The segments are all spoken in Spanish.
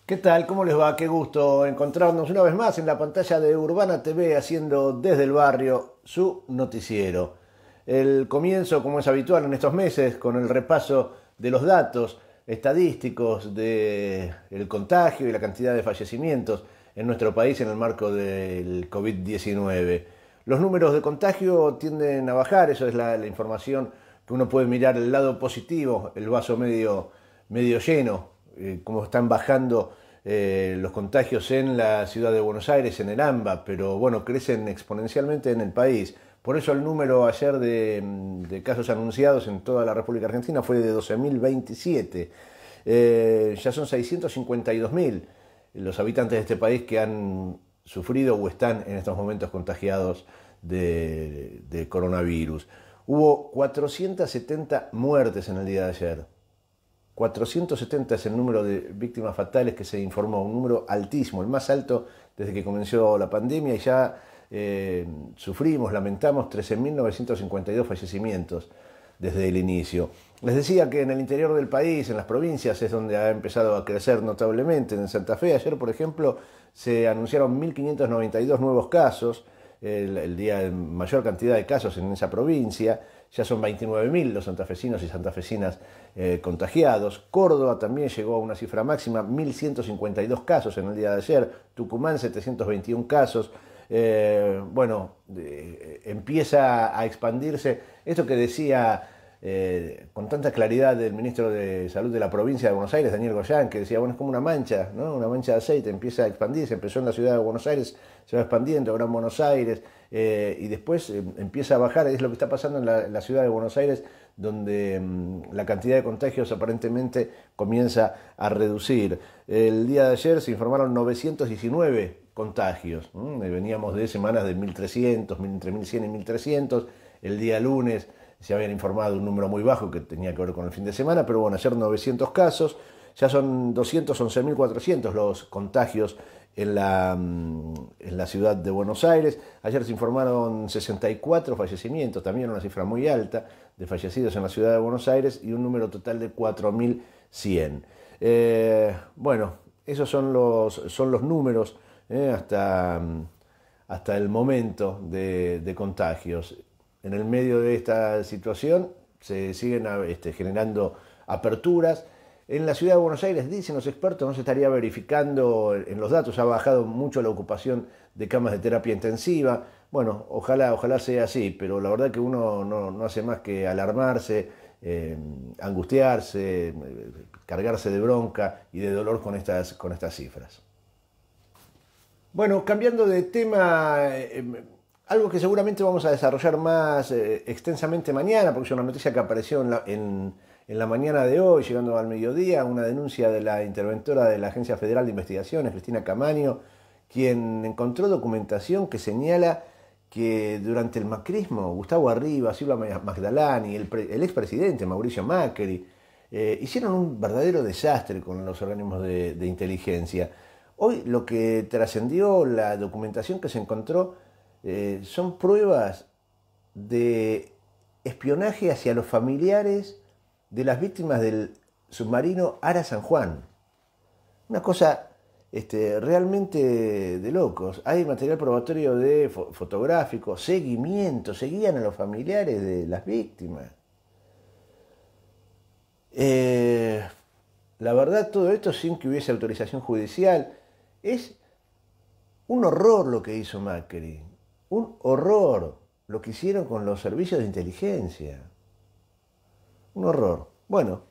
¿Qué tal? ¿Cómo les va? Qué gusto encontrarnos una vez más en la pantalla de Urbana TV haciendo desde el barrio su noticiero. El comienzo, como es habitual en estos meses, con el repaso de los datos estadísticos del contagio y la cantidad de fallecimientos en nuestro país en el marco del COVID-19. Los números de contagio tienden a bajar, eso es la información que uno puede mirar el lado positivo, el vaso medio lleno. Cómo están bajando los contagios en la ciudad de Buenos Aires, en el AMBA, pero bueno, crecen exponencialmente en el país. Por eso el número ayer de casos anunciados en toda la República Argentina fue de 12.027. Ya son 652.000 los habitantes de este país que han sufrido o están en estos momentos contagiados de coronavirus. Hubo 470 muertes en el día de ayer. 470 es el número de víctimas fatales que se informó, un número altísimo, el más alto desde que comenzó la pandemia, y ya lamentamos 13.952 fallecimientos desde el inicio. Les decía que en el interior del país, en las provincias, es donde ha empezado a crecer notablemente. En Santa Fe, ayer, por ejemplo, se anunciaron 1.592 nuevos casos, el día de mayor cantidad de casos en esa provincia. Ya son 29.000 los santafesinos y santafesinas contagiados. Córdoba también llegó a una cifra máxima, 1.152 casos en el día de ayer. Tucumán, 721 casos. Empieza a expandirse esto que decía con tanta claridad el ministro de Salud de la provincia de Buenos Aires, Daniel Goyán, que decía, bueno, es como una mancha, ¿no? Una mancha de aceite, empieza a expandirse, empezó en la ciudad de Buenos Aires, se va expandiendo, Gran Buenos Aires, y después empieza a bajar. Es lo que está pasando en la ciudad de Buenos Aires, donde la cantidad de contagios aparentemente comienza a reducir. El día de ayer se informaron 919 contagios. Veníamos de semanas de 1.300, entre 1.100 y 1.300. El día lunes se habían informado un número muy bajo que tenía que ver con el fin de semana, pero bueno, ayer 900 casos, ya son 211.400 los contagios en la ciudad de Buenos Aires. Ayer se informaron 64 fallecimientos, también una cifra muy alta de fallecidos en la ciudad de Buenos Aires, y un número total de 4.100. Esos son los números hasta el momento de contagios. En el medio de esta situación se siguen generando aperturas. En la ciudad de Buenos Aires, dicen los expertos, no se estaría verificando en los datos, ha bajado mucho la ocupación de camas de terapia intensiva. Bueno, ojalá sea así, pero la verdad que uno no hace más que alarmarse, angustiarse, cargarse de bronca y de dolor con estas cifras. Bueno, cambiando de tema, algo que seguramente vamos a desarrollar más extensamente mañana, porque es una noticia que apareció en la mañana de hoy, llegando al mediodía, una denuncia de la interventora de la Agencia Federal de Investigaciones, Cristina Camaño, quien encontró documentación que señala que durante el macrismo, Gustavo Arriba, Silvia Magdalani, el expresidente Mauricio Macri, hicieron un verdadero desastre con los organismos de inteligencia. Hoy lo que trascendió, la documentación que se encontró, son pruebas de espionaje hacia los familiares de las víctimas del submarino Ara San Juan. Una cosa realmente de locos. Hay material probatorio fotográfico, seguimiento, seguían a los familiares de las víctimas. La verdad, todo esto sin que hubiese autorización judicial. Es un horror lo que hizo Macri. Un horror lo que hicieron con los servicios de inteligencia. Un horror. Bueno,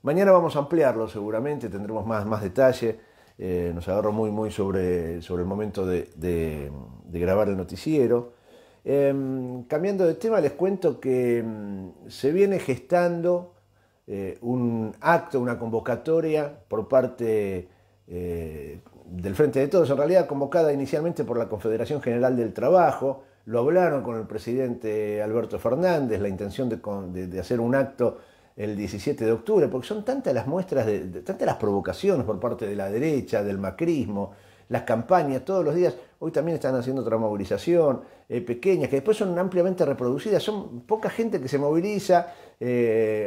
mañana vamos a ampliarlo seguramente, tendremos más detalle. Nos agarró muy sobre el momento de grabar el noticiero. Cambiando de tema, les cuento que se viene gestando un acto, una convocatoria por parte del Frente de Todos, en realidad convocada inicialmente por la Confederación General del Trabajo. Lo hablaron con el presidente Alberto Fernández, la intención de hacer un acto el 17 de octubre, porque son tantas las muestras, tantas las provocaciones por parte de la derecha, del macrismo, las campañas todos los días. Hoy también están haciendo otra movilización, pequeñas, que después son ampliamente reproducidas. Son poca gente que se moviliza,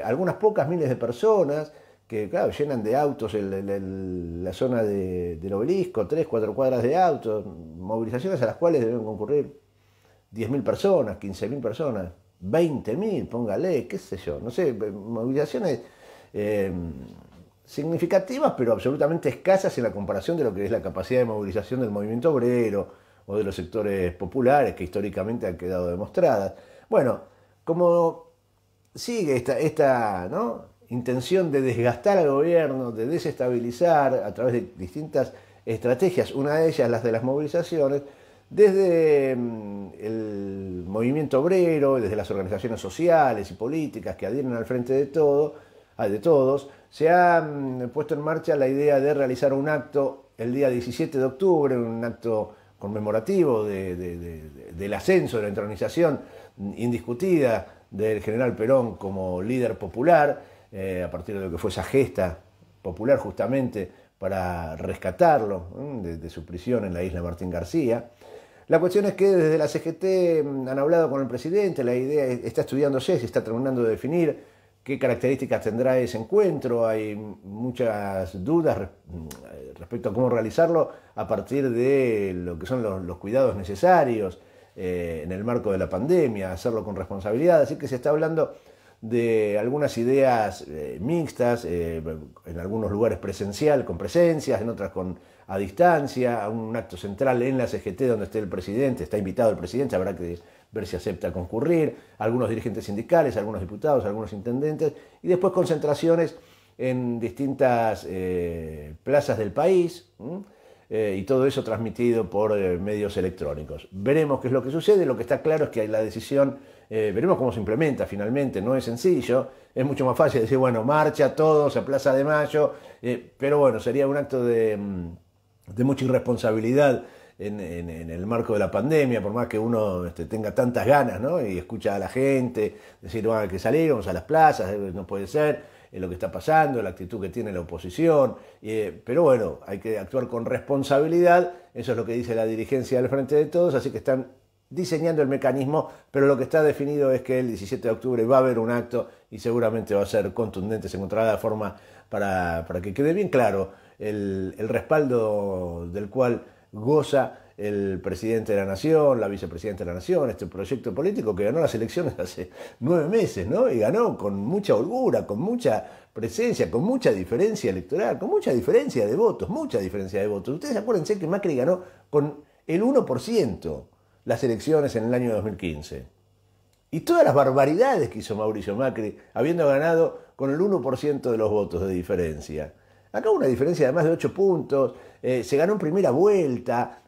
algunas pocas miles de personas, que claro, llenan de autos la zona del Obelisco, 3-4 cuadras de autos, movilizaciones a las cuales deben concurrir 10.000 personas, 15.000 personas, 20.000, póngale, qué sé yo, no sé, movilizaciones significativas, pero absolutamente escasas en la comparación de lo que es la capacidad de movilización del movimiento obrero o de los sectores populares que históricamente han quedado demostradas. Bueno, como sigue esta ¿no?, intención de desgastar al gobierno, de desestabilizar a través de distintas estrategias, una de ellas las de las movilizaciones, desde el movimiento obrero, desde las organizaciones sociales y políticas que adhieren al Frente de Todos, se ha puesto en marcha la idea de realizar un acto el día 17 de octubre, un acto conmemorativo del ascenso, de la entronización indiscutida del general Perón como líder popular, a partir de lo que fue esa gesta popular justamente para rescatarlo de su prisión en la isla Martín García. La cuestión es que desde la CGT han hablado con el presidente, la idea está estudiándose, se está terminando de definir qué características tendrá ese encuentro. Hay muchas dudas respecto a cómo realizarlo a partir de lo que son los cuidados necesarios. en el marco de la pandemia, hacerlo con responsabilidad, así que se está hablando de algunas ideas mixtas, en algunos lugares presencial, con presencias, en otras a distancia, un acto central en la CGT donde esté el presidente, está invitado el presidente, habrá que ver si acepta concurrir, algunos dirigentes sindicales, algunos diputados, algunos intendentes, y después concentraciones en distintas plazas del país, y todo eso transmitido por medios electrónicos. Veremos qué es lo que sucede, lo que está claro es que la decisión, veremos cómo se implementa finalmente, no es sencillo, es mucho más fácil decir, bueno, marcha todos a Plaza de Mayo, pero bueno, sería un acto de mucha irresponsabilidad en el marco de la pandemia, por más que uno tenga tantas ganas, ¿no? Y escucha a la gente decir, bueno, hay que salir, vamos a las plazas, no puede ser, lo que está pasando, la actitud que tiene la oposición, pero bueno, hay que actuar con responsabilidad, eso es lo que dice la dirigencia del Frente de Todos, así que están diseñando el mecanismo, pero lo que está definido es que el 17 de octubre va a haber un acto y seguramente va a ser contundente, se encontrará la forma para que quede bien claro el respaldo del cual goza el presidente de la Nación, la vicepresidenta de la Nación, este proyecto político que ganó las elecciones hace 9 meses, ¿no? Y ganó con mucha holgura, con mucha presencia, con mucha diferencia electoral, con mucha diferencia de votos, mucha diferencia de votos. Ustedes acuérdense que Macri ganó con el 1% las elecciones en el año 2015. Y todas las barbaridades que hizo Mauricio Macri, habiendo ganado con el 1% de los votos de diferencia. Acá hubo una diferencia de más de 8 puntos, se ganó en primera vuelta,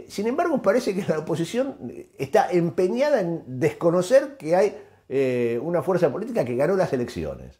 sin embargo parece que la oposición está empeñada en desconocer que hay una fuerza política que ganó las elecciones.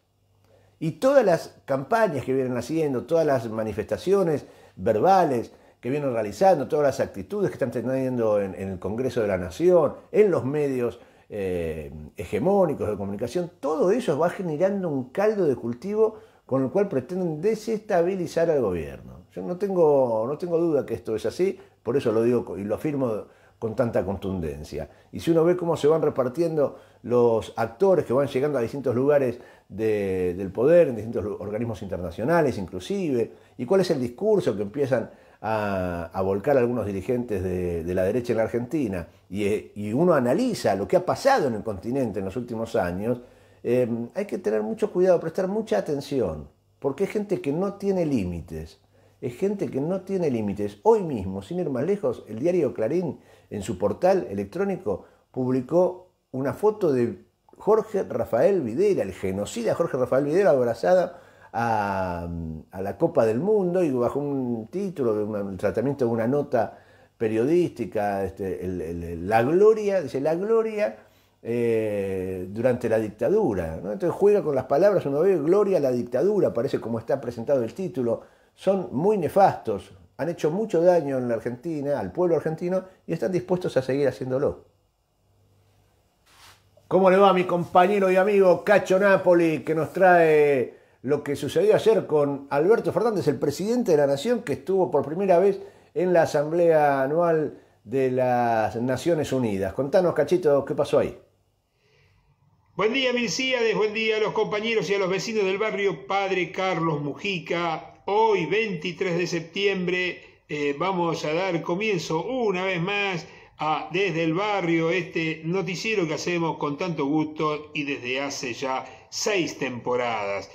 Y todas las campañas que vienen haciendo, todas las manifestaciones verbales que vienen realizando, todas las actitudes que están teniendo en el Congreso de la Nación, en los medios hegemónicos de comunicación, todo eso va generando un caldo de cultivo con el cual pretenden desestabilizar al gobierno. Yo no tengo duda que esto es así, por eso lo digo y lo afirmo con tanta contundencia. Y si uno ve cómo se van repartiendo los actores que van llegando a distintos lugares del poder, en distintos organismos internacionales inclusive, y cuál es el discurso que empiezan a volcar algunos dirigentes de la derecha en la Argentina, y uno analiza lo que ha pasado en el continente en los últimos años, hay que tener mucho cuidado, prestar mucha atención, porque es gente que no tiene límites, es gente que no tiene límites. Hoy mismo, sin ir más lejos, el diario Clarín, en su portal electrónico, publicó una foto de Jorge Rafael Videla, el genocida Jorge Rafael Videla, abrazado a la Copa del Mundo, y bajo un título, el tratamiento de una nota periodística, la gloria, dice, la gloria durante la dictadura, ¿no? Entonces juega con las palabras, uno ve gloria a la dictadura, parece como está presentado el título, son muy nefastos, han hecho mucho daño en la Argentina, al pueblo argentino, y están dispuestos a seguir haciéndolo. ¿Cómo le va a mi compañero y amigo Cacho Napoli, que nos trae lo que sucedió ayer con Alberto Fernández, el presidente de la Nación, que estuvo por primera vez en la Asamblea Anual de las Naciones Unidas? Contanos, Cachito, ¿qué pasó ahí? Buen día, Milcíades, buen día a los compañeros y a los vecinos del barrio Padre Carlos Mujica. Hoy, 23 de septiembre, vamos a dar comienzo una vez más desde el barrio, este noticiero que hacemos con tanto gusto y desde hace ya 6 temporadas.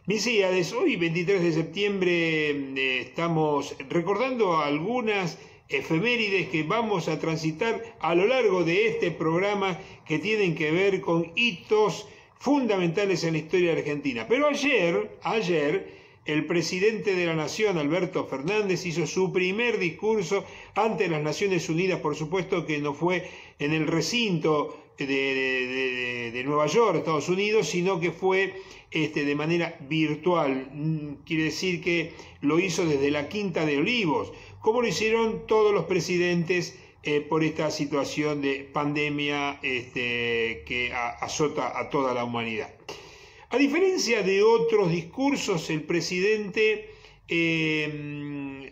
Milcíades, hoy, 23 de septiembre, estamos recordando algunas efemérides que vamos a transitar a lo largo de este programa, que tienen que ver con hitos fundamentales en la historia argentina. Pero ayer, el presidente de la Nación, Alberto Fernández, hizo su primer discurso ante las Naciones Unidas, por supuesto que no fue en el recinto de Nueva York, Estados Unidos, sino que fue de manera virtual. Quiere decir que lo hizo desde la Quinta de Olivos, como lo hicieron todos los presidentes por esta situación de pandemia que azota a toda la humanidad. A diferencia de otros discursos, el presidente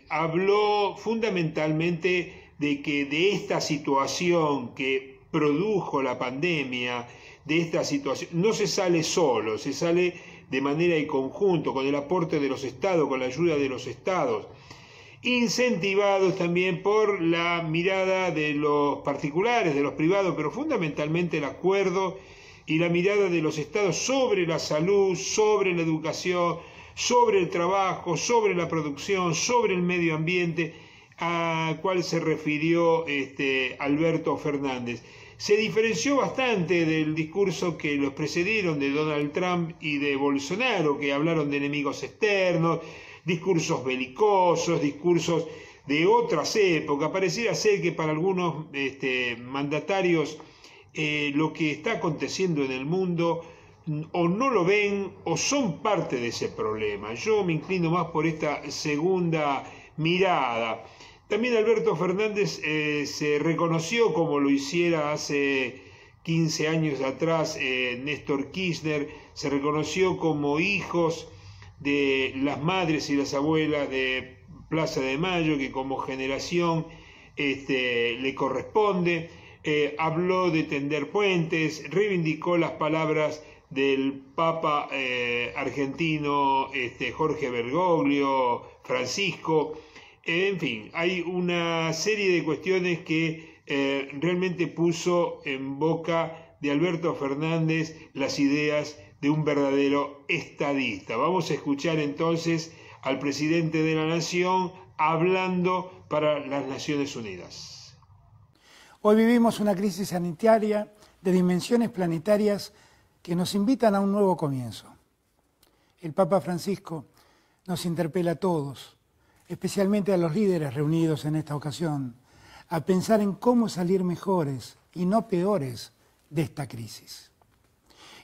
habló fundamentalmente de esta situación que produjo la pandemia, de esta situación. No se sale solo, se sale de manera en conjunto, con el aporte de los estados, con la ayuda de los estados. incentivados también por la mirada de los particulares, de los privados, pero fundamentalmente el acuerdo y la mirada de los estados sobre la salud, sobre la educación, sobre el trabajo, sobre la producción, sobre el medio ambiente, a cual se refirió Alberto Fernández. Se diferenció bastante del discurso que los precedieron de Donald Trump y de Bolsonaro, que hablaron de enemigos externos, discursos belicosos, discursos de otras épocas. Pareciera ser que para algunos mandatarios lo que está aconteciendo en el mundo o no lo ven o son parte de ese problema. Yo me inclino más por esta segunda mirada. También Alberto Fernández se reconoció, como lo hiciera hace 15 años atrás Néstor Kirchner, se reconoció como hijos de las madres y las abuelas de Plaza de Mayo, que como generación le corresponde. Habló de tender puentes, reivindicó las palabras del Papa argentino Jorge Bergoglio, Francisco. En fin, hay una serie de cuestiones que realmente puso en boca de Alberto Fernández las ideas de un verdadero estadista. Vamos a escuchar entonces al presidente de la Nación hablando para las Naciones Unidas. Hoy vivimos una crisis sanitaria de dimensiones planetarias que nos invitan a un nuevo comienzo. El Papa Francisco nos interpela a todos, especialmente a los líderes reunidos en esta ocasión, a pensar en cómo salir mejores y no peores de esta crisis.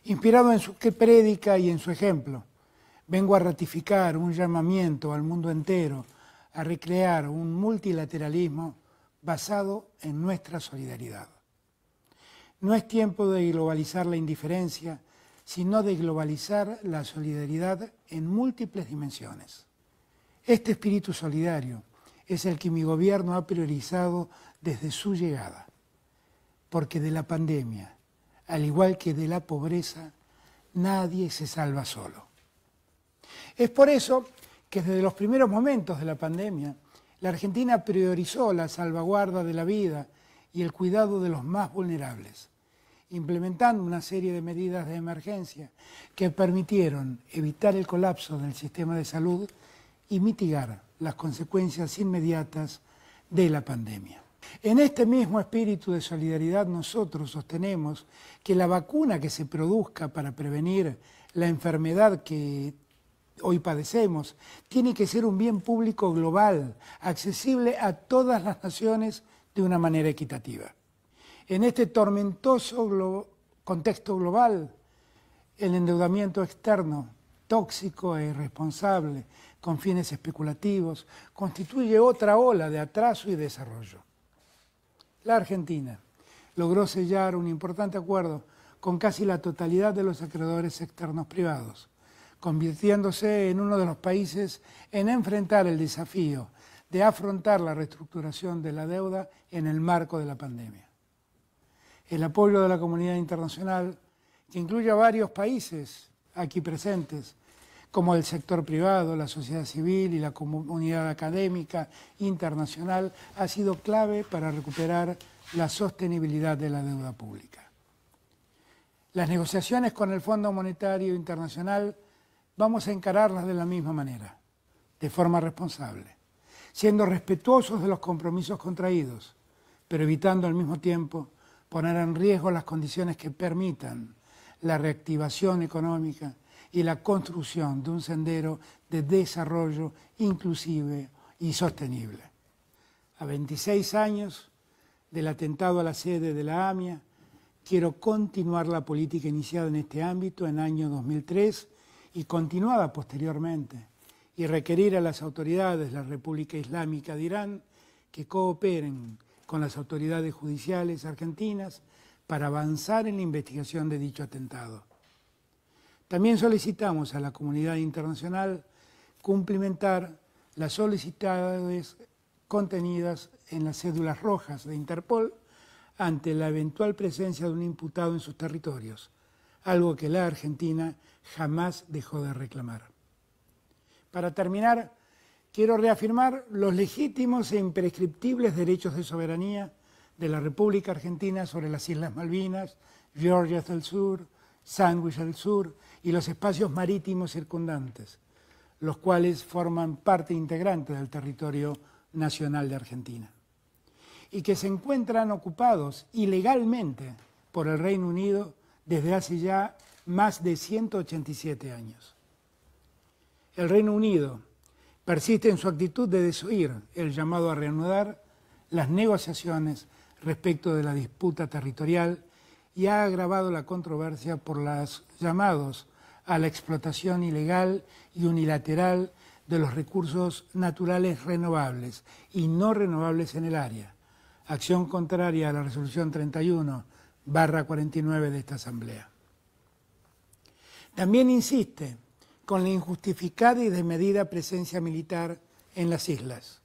Inspirado en su prédica y en su ejemplo, vengo a ratificar un llamamiento al mundo entero a recrear un multilateralismo basado en nuestra solidaridad. No es tiempo de globalizar la indiferencia, sino de globalizar la solidaridad en múltiples dimensiones. Este espíritu solidario es el que mi gobierno ha priorizado desde su llegada, porque de la pandemia, al igual que de la pobreza, nadie se salva solo. Es por eso que desde los primeros momentos de la pandemia, la Argentina priorizó la salvaguarda de la vida y el cuidado de los más vulnerables, implementando una serie de medidas de emergencia que permitieron evitar el colapso del sistema de salud y mitigar las consecuencias inmediatas de la pandemia. En este mismo espíritu de solidaridad nosotros sostenemos que la vacuna que se produzca para prevenir la enfermedad que hoy padecemos tiene que ser un bien público global, accesible a todas las naciones de una manera equitativa. En este tormentoso contexto global, el endeudamiento externo, tóxico e irresponsable, con fines especulativos, constituye otra ola de atraso y desarrollo. La Argentina logró sellar un importante acuerdo con casi la totalidad de los acreedores externos privados, convirtiéndose en uno de los países en enfrentar el desafío de afrontar la reestructuración de la deuda en el marco de la pandemia. El apoyo de la comunidad internacional, que incluye a varios países aquí presentes, como el sector privado, la sociedad civil y la comunidad académica internacional, ha sido clave para recuperar la sostenibilidad de la deuda pública. Las negociaciones con el Fondo Monetario Internacional vamos a encararlas de la misma manera, de forma responsable, siendo respetuosos de los compromisos contraídos, pero evitando al mismo tiempo poner en riesgo las condiciones que permitan la reactivación económica y la construcción de un sendero de desarrollo inclusive y sostenible. A 26 años del atentado a la sede de la AMIA, quiero continuar la política iniciada en este ámbito en el año 2003 y continuada posteriormente, y requerir a las autoridades de la República Islámica de Irán que cooperen con las autoridades judiciales argentinas para avanzar en la investigación de dicho atentado. También solicitamos a la comunidad internacional cumplimentar las solicitudes contenidas en las cédulas rojas de Interpol ante la eventual presencia de un imputado en sus territorios, algo que la Argentina jamás dejó de reclamar. Para terminar, quiero reafirmar los legítimos e imprescriptibles derechos de soberanía de la República Argentina sobre las Islas Malvinas, Georgias del Sur, Sandwich del Sur y los espacios marítimos circundantes, los cuales forman parte integrante del territorio nacional de Argentina, y que se encuentran ocupados ilegalmente por el Reino Unido desde hace ya más de 187 años. El Reino Unido persiste en su actitud de desoír el llamado a reanudar las negociaciones respecto de la disputa territorial y ha agravado la controversia por los llamados a la explotación ilegal y unilateral de los recursos naturales renovables y no renovables en el área, acción contraria a la resolución 31/49 de esta Asamblea. También insiste con la injustificada y desmedida presencia militar en las islas,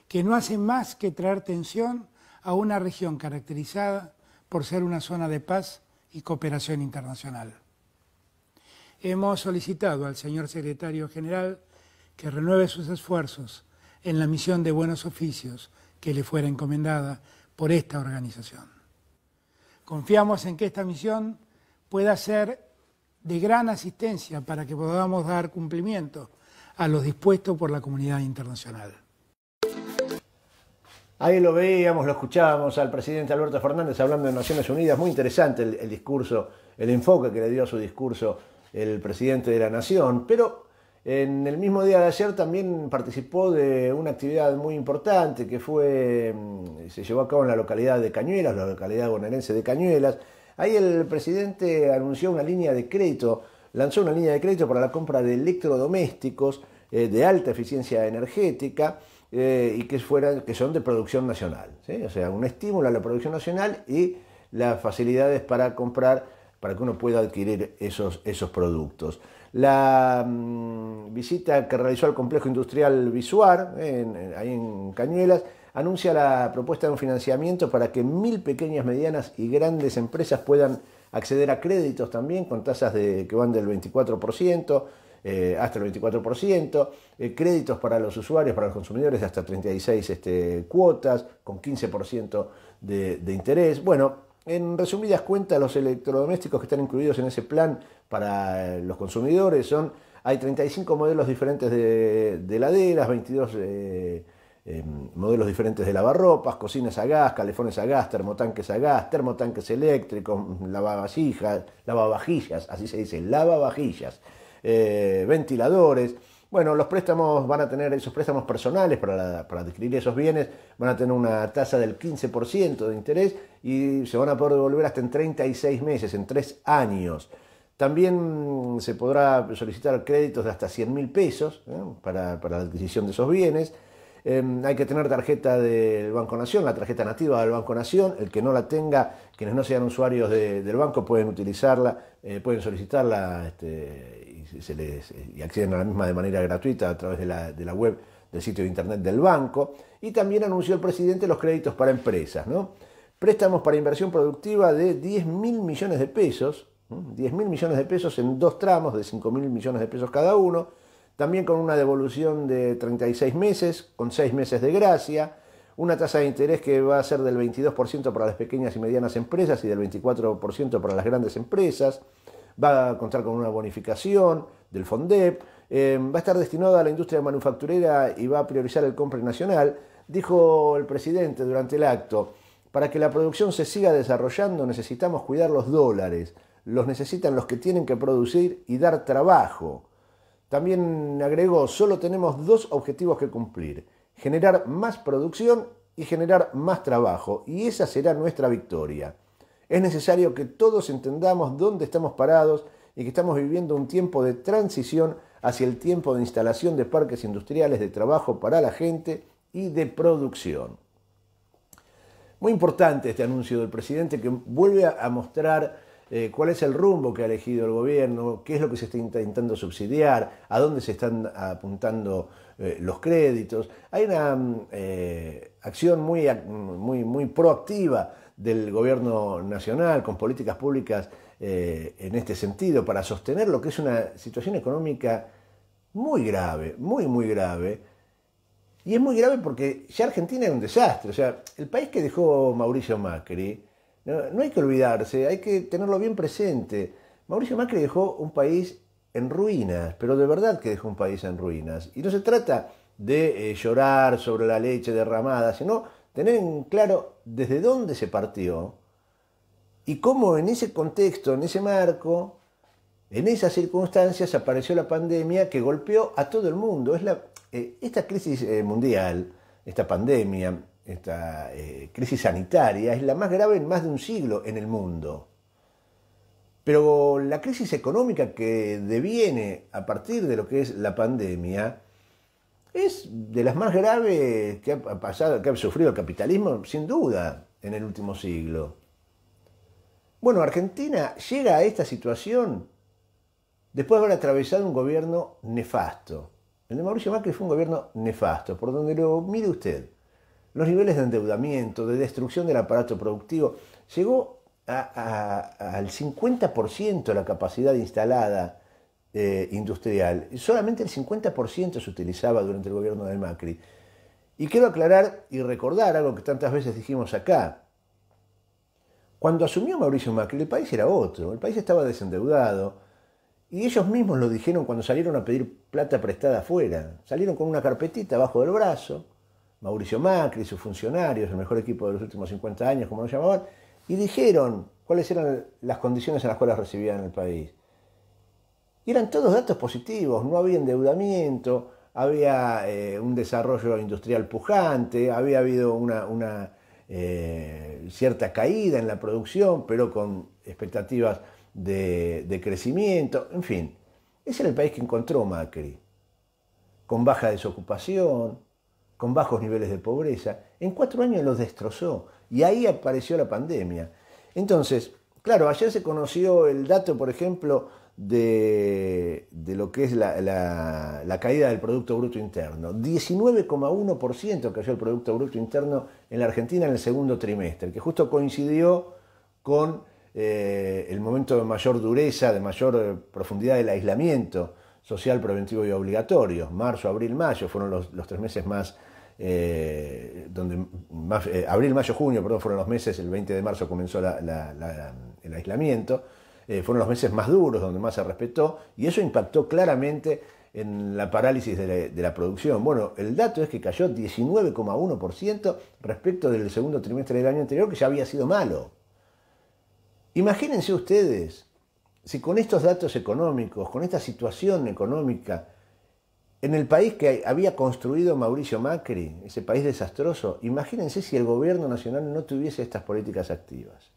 que no hace más que traer tensión a una región caracterizada por ser una zona de paz y cooperación internacional. Hemos solicitado al señor secretario general que renueve sus esfuerzos en la misión de buenos oficios que le fuera encomendada por esta organización. Confiamos en que esta misión pueda ser de gran asistencia para que podamos dar cumplimiento a lo dispuesto por la comunidad internacional. Ahí lo veíamos, lo escuchábamos al presidente Alberto Fernández hablando de Naciones Unidas. Muy interesante el discurso, el enfoque que le dio a su discurso el presidente de la Nación. Pero en el mismo día de ayer también participó de una actividad muy importante que se llevó a cabo en la localidad de Cañuelas, la localidad bonaerense de Cañuelas. Ahí el presidente anunció una línea de crédito, lanzó una línea de crédito para la compra de electrodomésticos de alta eficiencia energética, y que son de producción nacional, ¿sí? O sea, un estímulo a la producción nacional y las facilidades para comprar, para que uno pueda adquirir esos productos. La visita que realizó al complejo industrial Visuar, ahí en Cañuelas, anuncia la propuesta de un financiamiento para que 1000 pequeñas, medianas y grandes empresas puedan acceder a créditos también con tasas que van del 24%, hasta el 24%, créditos para los usuarios, para los consumidores de hasta 36 cuotas, con 15% de interés. Bueno, en resumidas cuentas, los electrodomésticos que están incluidos en ese plan para los consumidores hay 35 modelos diferentes de heladeras, 22 modelos diferentes de lavarropas, cocinas a gas, calefones a gas, termotanques a gas, termotanques eléctricos, lavavajillas, así se dice, lavavajillas. Ventiladores. Bueno, los préstamos van a tener, esos préstamos personales para adquirir esos bienes, van a tener una tasa del 15% de interés y se van a poder devolver hasta en 36 meses, en 3 años. También se podrá solicitar créditos de hasta 100.000 pesos para la adquisición de esos bienes. Hay que tener tarjeta del Banco Nación, la tarjeta nativa del Banco Nación. El que no la tenga, quienes no sean usuarios del banco pueden utilizarla, pueden solicitarla y acceden a la misma de manera gratuita a través de la web del sitio de internet del banco. Y también anunció el presidente los créditos para empresas, ¿no? Préstamos para inversión productiva de 10.000 millones de pesos, 10.000 millones de pesos en 2 tramos de 5.000 millones de pesos cada uno. También con una devolución de 36 meses, con 6 meses de gracia, una tasa de interés que va a ser del 22% para las pequeñas y medianas empresas y del 24% para las grandes empresas, va a contar con una bonificación del FONDEP, va a estar destinado a la industria manufacturera y va a priorizar el compra nacional. Dijo el presidente durante el acto, para que la producción se siga desarrollando necesitamos cuidar los dólares, los necesitan los que tienen que producir y dar trabajo. También agregó, solo tenemos 2 objetivos que cumplir, generar más producción y generar más trabajo, y esa será nuestra victoria. Es necesario que todos entendamos dónde estamos parados y que estamos viviendo un tiempo de transición hacia el tiempo de instalación de parques industriales de trabajo para la gente y de producción. Muy importante este anuncio del presidente que vuelve a mostrar cuál es el rumbo que ha elegido el gobierno, qué es lo que se está intentando subsidiar, a dónde se están apuntando los créditos. Hay una acción muy proactiva del gobierno nacional con políticas públicas en este sentido para sostener lo que es una situación económica muy grave, muy grave, Y es muy grave porque ya Argentina era un desastre. O sea, el país que dejó Mauricio Macri, no hay que olvidarse, hay que tenerlo bien presente. Mauricio Macri dejó un país en ruinas, pero de verdad que dejó un país en ruinas. Y no se trata de llorar sobre la leche derramada, sino tener en claro desde dónde se partió y cómo en ese contexto, en ese marco, en esas circunstancias apareció la pandemia que golpeó a todo el mundo. Esta crisis mundial, esta pandemia, esta crisis sanitaria es la más grave en más de un siglo en el mundo. Pero la crisis económica que deviene a partir de lo que es la pandemia es de las más graves que ha sufrido el capitalismo, sin duda, en el último siglo. Bueno, Argentina llega a esta situación después de haber atravesado un gobierno nefasto. El de Mauricio Macri fue un gobierno nefasto, por donde lo mire usted. Los niveles de endeudamiento, de destrucción del aparato productivo, llegó al 50% la capacidad instalada industrial. Solamente el 50% se utilizaba durante el gobierno de Macri. Y quiero aclarar y recordar algo que tantas veces dijimos acá. Cuando asumió Mauricio Macri, el país era otro. El país estaba desendeudado. Y ellos mismos lo dijeron cuando salieron a pedir plata prestada afuera. Salieron con una carpetita abajo del brazo. Mauricio Macri, sus funcionarios, el mejor equipo de los últimos 50 años, como lo llamaban, y dijeron cuáles eran las condiciones en las cuales recibían el país. Y eran todos datos positivos, no había endeudamiento, había un desarrollo industrial pujante, había habido una cierta caída en la producción, pero con expectativas de crecimiento, en fin. Ese era el país que encontró Macri, con baja desocupación, con bajos niveles de pobreza. En 4 años los destrozó y ahí apareció la pandemia. Entonces, claro, ayer se conoció el dato, por ejemplo, de lo que es la caída del Producto Bruto Interno. 19,1% cayó el Producto Bruto Interno en la Argentina en el segundo trimestre, que justo coincidió con el momento de mayor dureza, de mayor profundidad del aislamiento social, preventivo y obligatorio. Marzo, abril, mayo fueron los 3 meses más, abril, mayo, junio, perdón, fueron los meses, el 20 de marzo comenzó el aislamiento, fueron los meses más duros, donde más se respetó, y eso impactó claramente en la parálisis de la producción. Bueno, el dato es que cayó 19,1% respecto del segundo trimestre del año anterior, que ya había sido malo. Imagínense ustedes, si con estos datos económicos, con esta situación económica, en el país que había construido Mauricio Macri, ese país desastroso, imagínense si el gobierno nacional no tuviese estas políticas activas.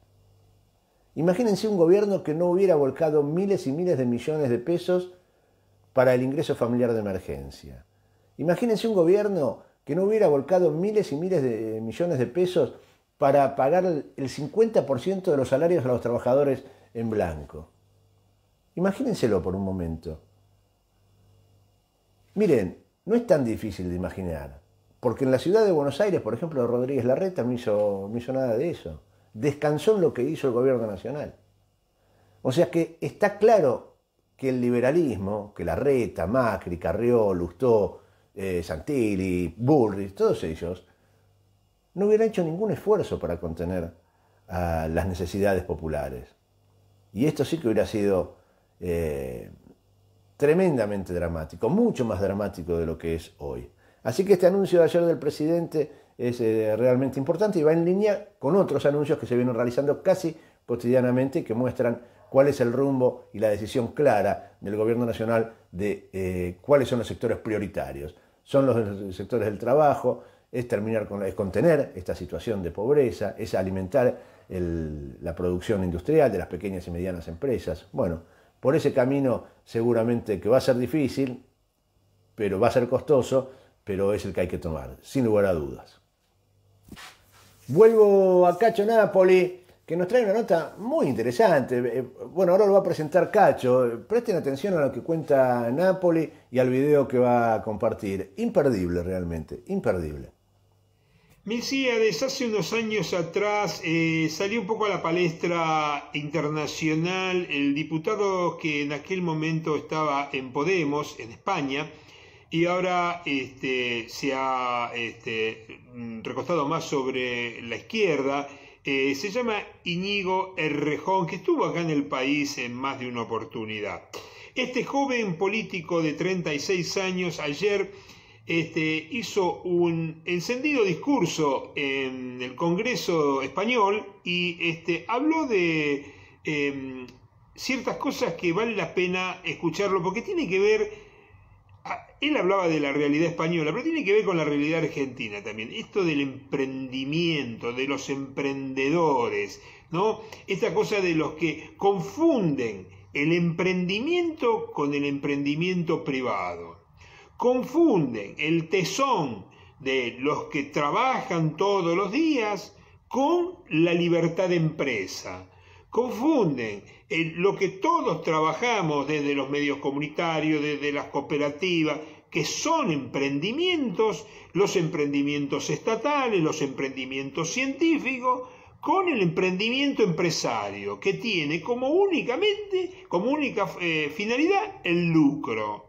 Imagínense un gobierno que no hubiera volcado miles y miles de millones de pesos para el ingreso familiar de emergencia. Imagínense un gobierno que no hubiera volcado miles y miles de millones de pesos para pagar el 50% de los salarios a los trabajadores en blanco. Imagínenselo por un momento. Miren, no es tan difícil de imaginar, porque en la ciudad de Buenos Aires, por ejemplo, Rodríguez Larreta no hizo nada de eso. Descansó en lo que hizo el gobierno nacional. O sea que está claro que el liberalismo, que Larreta, Macri, Carrió, Lustó, Santilli, Bullrich, todos ellos, no hubieran hecho ningún esfuerzo para contener las necesidades populares. Y esto sí que hubiera sido tremendamente dramático, mucho más dramático de lo que es hoy. Así que este anuncio de ayer del presidente es realmente importante y va en línea con otros anuncios que se vienen realizando casi cotidianamente, que muestran cuál es el rumbo y la decisión clara del gobierno nacional de cuáles son los sectores prioritarios. Son los sectores del trabajo, es contener esta situación de pobreza, es alimentar la producción industrial de las pequeñas y medianas empresas. Bueno, por ese camino seguramente que va a ser difícil, pero va a ser costoso, pero es el que hay que tomar, sin lugar a dudas. Vuelvo a Cacho Napoli, que nos trae una nota muy interesante. Bueno, ahora lo va a presentar Cacho. Presten atención a lo que cuenta Napoli y al video que va a compartir. Imperdible realmente, imperdible. Milcíades, hace unos años atrás salió un poco a la palestra internacional el diputado que en aquel momento estaba en Podemos, en España, y ahora se ha recostado más sobre la izquierda. Se llama Íñigo Errejón, que estuvo acá en el país en más de una oportunidad. Este joven político de 36 años ayer hizo un encendido discurso en el Congreso español y habló de ciertas cosas que vale la pena escucharlo, porque tiene que ver. Él hablaba de la realidad española, pero tiene que ver con la realidad argentina también. Esto del emprendimiento, de los emprendedores, ¿no? Esta cosa de los que confunden el emprendimiento con el emprendimiento privado. Confunden el tesón de los que trabajan todos los días con la libertad de empresa. Confunden lo que todos trabajamos desde los medios comunitarios, desde las cooperativas, que son emprendimientos, los emprendimientos estatales, los emprendimientos científicos, con el emprendimiento empresario, que tiene como única finalidad el lucro.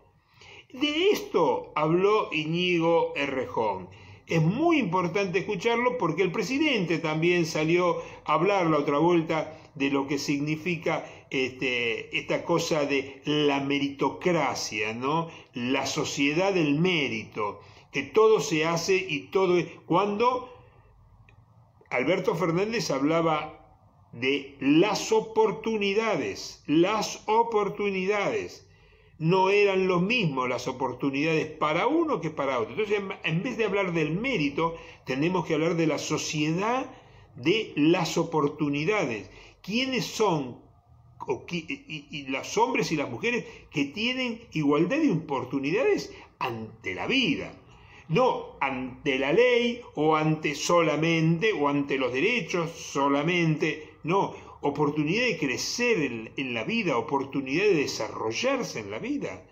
De esto habló Íñigo Errejón. Es muy importante escucharlo porque el presidente también salió a hablar la otra vuelta de lo que significa esta cosa de la meritocracia, ¿no? La sociedad del mérito, que todo se hace y todo es. Cuando Alberto Fernández hablaba de las oportunidades, no eran lo mismo las oportunidades para uno que para otro. Entonces, en vez de hablar del mérito, tenemos que hablar de la sociedad de las oportunidades. ¿Quiénes son y los hombres y las mujeres que tienen igualdad de oportunidades ante la vida? No ante la ley o ante solamente o ante los derechos solamente, no. Oportunidad de crecer en la vida, oportunidad de desarrollarse en la vida.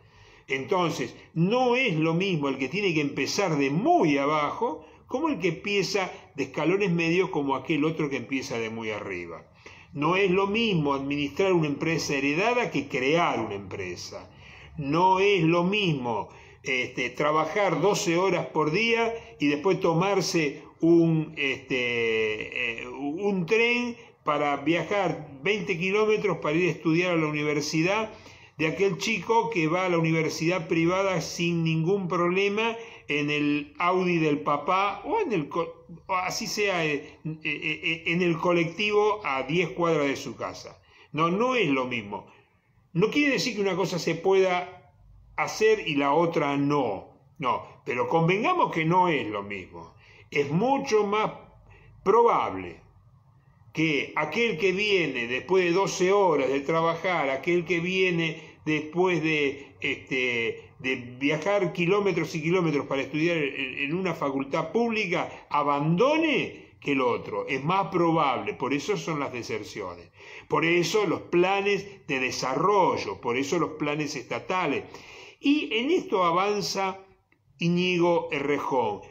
Entonces, no es lo mismo el que tiene que empezar de muy abajo como el que empieza de escalones medios como aquel otro que empieza de muy arriba. No es lo mismo administrar una empresa heredada que crear una empresa. No es lo mismo trabajar 12 horas por día y después tomarse un tren para viajar 20 kilómetros para ir a estudiar a la universidad, de aquel chico que va a la universidad privada sin ningún problema en el Audi del papá o así sea en el colectivo a 10 cuadras de su casa. No es lo mismo. No quiere decir que una cosa se pueda hacer y la otra no. No, pero convengamos que no es lo mismo. Es mucho más probable que aquel que viene después de 12 horas de trabajar, aquel que viene después de viajar kilómetros y kilómetros para estudiar en una facultad pública, abandone que el otro. Es más probable, por eso son las deserciones. Por eso los planes de desarrollo, por eso los planes estatales. Y en esto avanza Íñigo Errejón.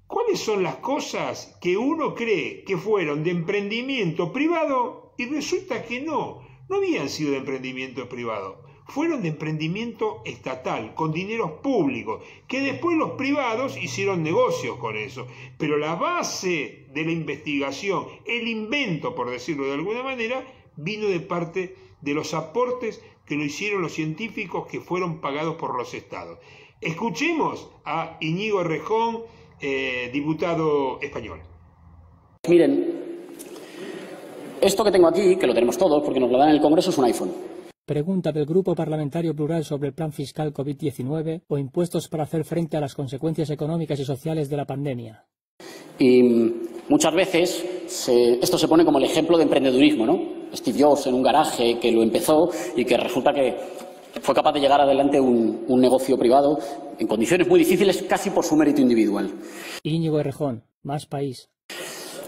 ¿Cuáles son las cosas que uno cree que fueron de emprendimiento privado y resulta que no habían sido de emprendimiento privado? Fueron de emprendimiento estatal, con dineros públicos, que después los privados hicieron negocios con eso. Pero la base de la investigación, el invento, por decirlo de alguna manera, vino de parte de los aportes que lo hicieron los científicos que fueron pagados por los estados. Escuchemos a Íñigo Errejón, diputado español. Miren, esto que tengo aquí, que lo tenemos todos porque nos lo dan en el Congreso, es un iPhone. Pregunta del Grupo Parlamentario Plural sobre el plan fiscal COVID-19 o impuestos para hacer frente a las consecuencias económicas y sociales de la pandemia. Y muchas veces esto se pone como el ejemplo de emprendedurismo, ¿no? Steve Jobs en un garaje que lo empezó y que resulta que fue capaz de llegar adelante un negocio privado en condiciones muy difíciles casi por su mérito individual. Íñigo Errejón, Más País.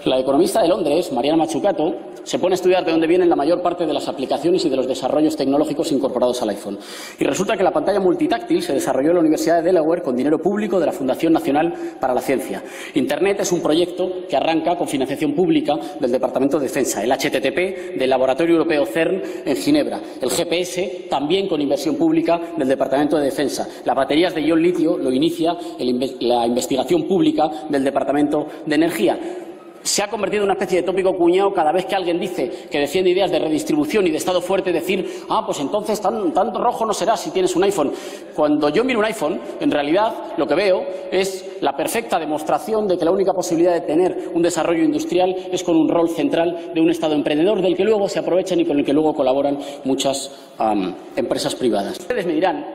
La economista de Londres, Mariana Mazzucato, se pone a estudiar de dónde vienen la mayor parte de las aplicaciones y de los desarrollos tecnológicos incorporados al iPhone. Y resulta que la pantalla multitáctil se desarrolló en la Universidad de Delaware con dinero público de la Fundación Nacional para la Ciencia. Internet es un proyecto que arranca con financiación pública del Departamento de Defensa, el HTTP del Laboratorio Europeo CERN en Ginebra, el GPS también con inversión pública del Departamento de Defensa. Las baterías de ion litio lo inicia la investigación pública del Departamento de Energía. Se ha convertido en una especie de tópico cuñado cada vez que alguien dice que defiende ideas de redistribución y de Estado fuerte, decir, pues entonces tan rojo no será si tienes un iPhone. Cuando yo miro un iPhone, en realidad lo que veo es la perfecta demostración de que la única posibilidad de tener un desarrollo industrial es con un rol central de un Estado emprendedor del que luego se aprovechan y con el que luego colaboran muchas empresas privadas. Ustedes me dirán,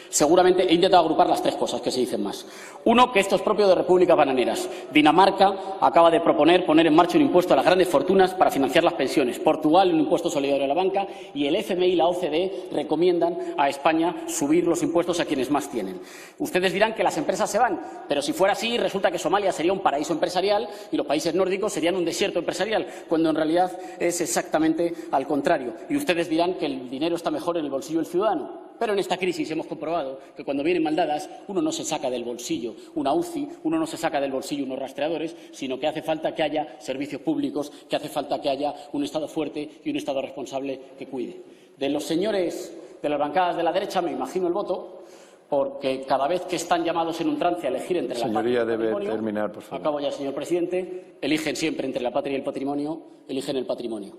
seguramente he intentado agrupar las tres cosas que se dicen más. Uno, que esto es propio de repúblicas bananeras. Dinamarca acaba de proponer poner en marcha un impuesto a las grandes fortunas para financiar las pensiones. Portugal, un impuesto solidario a la banca. Y el FMI y la OCDE recomiendan a España subir los impuestos a quienes más tienen. Ustedes dirán que las empresas se van, pero si fuera así, resulta que Somalia sería un paraíso empresarial y los países nórdicos serían un desierto empresarial, cuando en realidad es exactamente al contrario. Y ustedes dirán que el dinero está mejor en el bolsillo del ciudadano. Pero en esta crisis hemos comprobado que cuando vienen mal dadas uno no se saca del bolsillo una UCI, uno no se saca del bolsillo unos rastreadores, sino que hace falta que haya servicios públicos, que hace falta que haya un Estado fuerte y un Estado responsable que cuide. De los señores de las bancadas de la derecha me imagino el voto, porque cada vez que están llamados en un trance a elegir entre la patria y el patrimonio, debe terminar, por favor. Acabo ya, señor presidente, eligen siempre entre la patria y el patrimonio, eligen el patrimonio.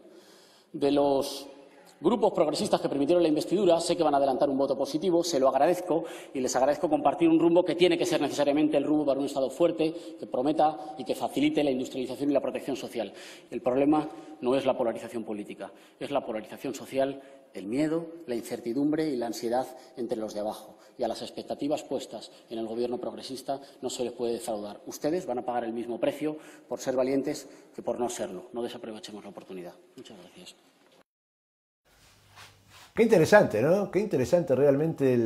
De los grupos progresistas que permitieron la investidura, sé que van a adelantar un voto positivo, se lo agradezco y les agradezco compartir un rumbo que tiene que ser necesariamente el rumbo para un Estado fuerte, que prometa y que facilite la industrialización y la protección social. El problema no es la polarización política, es la polarización social, el miedo, la incertidumbre y la ansiedad entre los de abajo. Y a las expectativas puestas en el Gobierno progresista no se les puede defraudar. Ustedes van a pagar el mismo precio por ser valientes que por no serlo. No desaprovechemos la oportunidad. Muchas gracias. Qué interesante, ¿no? Qué interesante realmente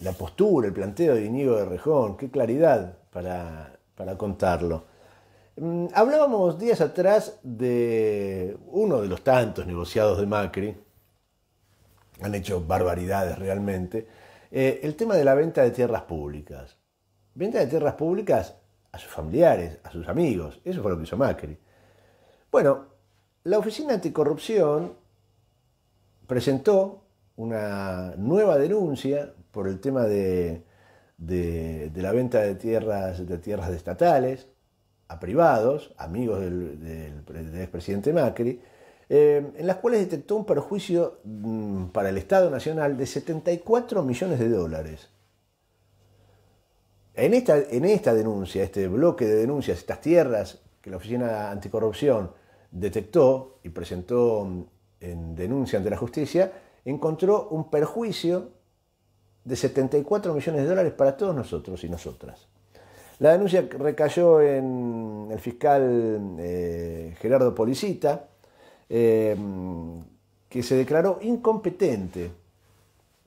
la postura, el planteo de Íñigo de Errejón. Qué claridad para contarlo. Hablábamos días atrás de uno de los tantos negociados de Macri. Han hecho barbaridades realmente. El tema de la venta de tierras públicas. Venta de tierras públicas a sus familiares, a sus amigos. Eso fue lo que hizo Macri. Bueno, la Oficina Anticorrupción presentó una nueva denuncia por el tema de la venta de tierras estatales a privados, amigos del expresidente Macri, en las cuales detectó un perjuicio para el Estado Nacional de 74 millones de dólares. En esta denuncia, este bloque de denuncias, estas tierras que la Oficina Anticorrupción detectó y presentó en denuncia ante la justicia, encontró un perjuicio de 74 millones de dólares para todos nosotros y nosotras. La denuncia recayó en el fiscal Gerardo Policita, que se declaró incompetente.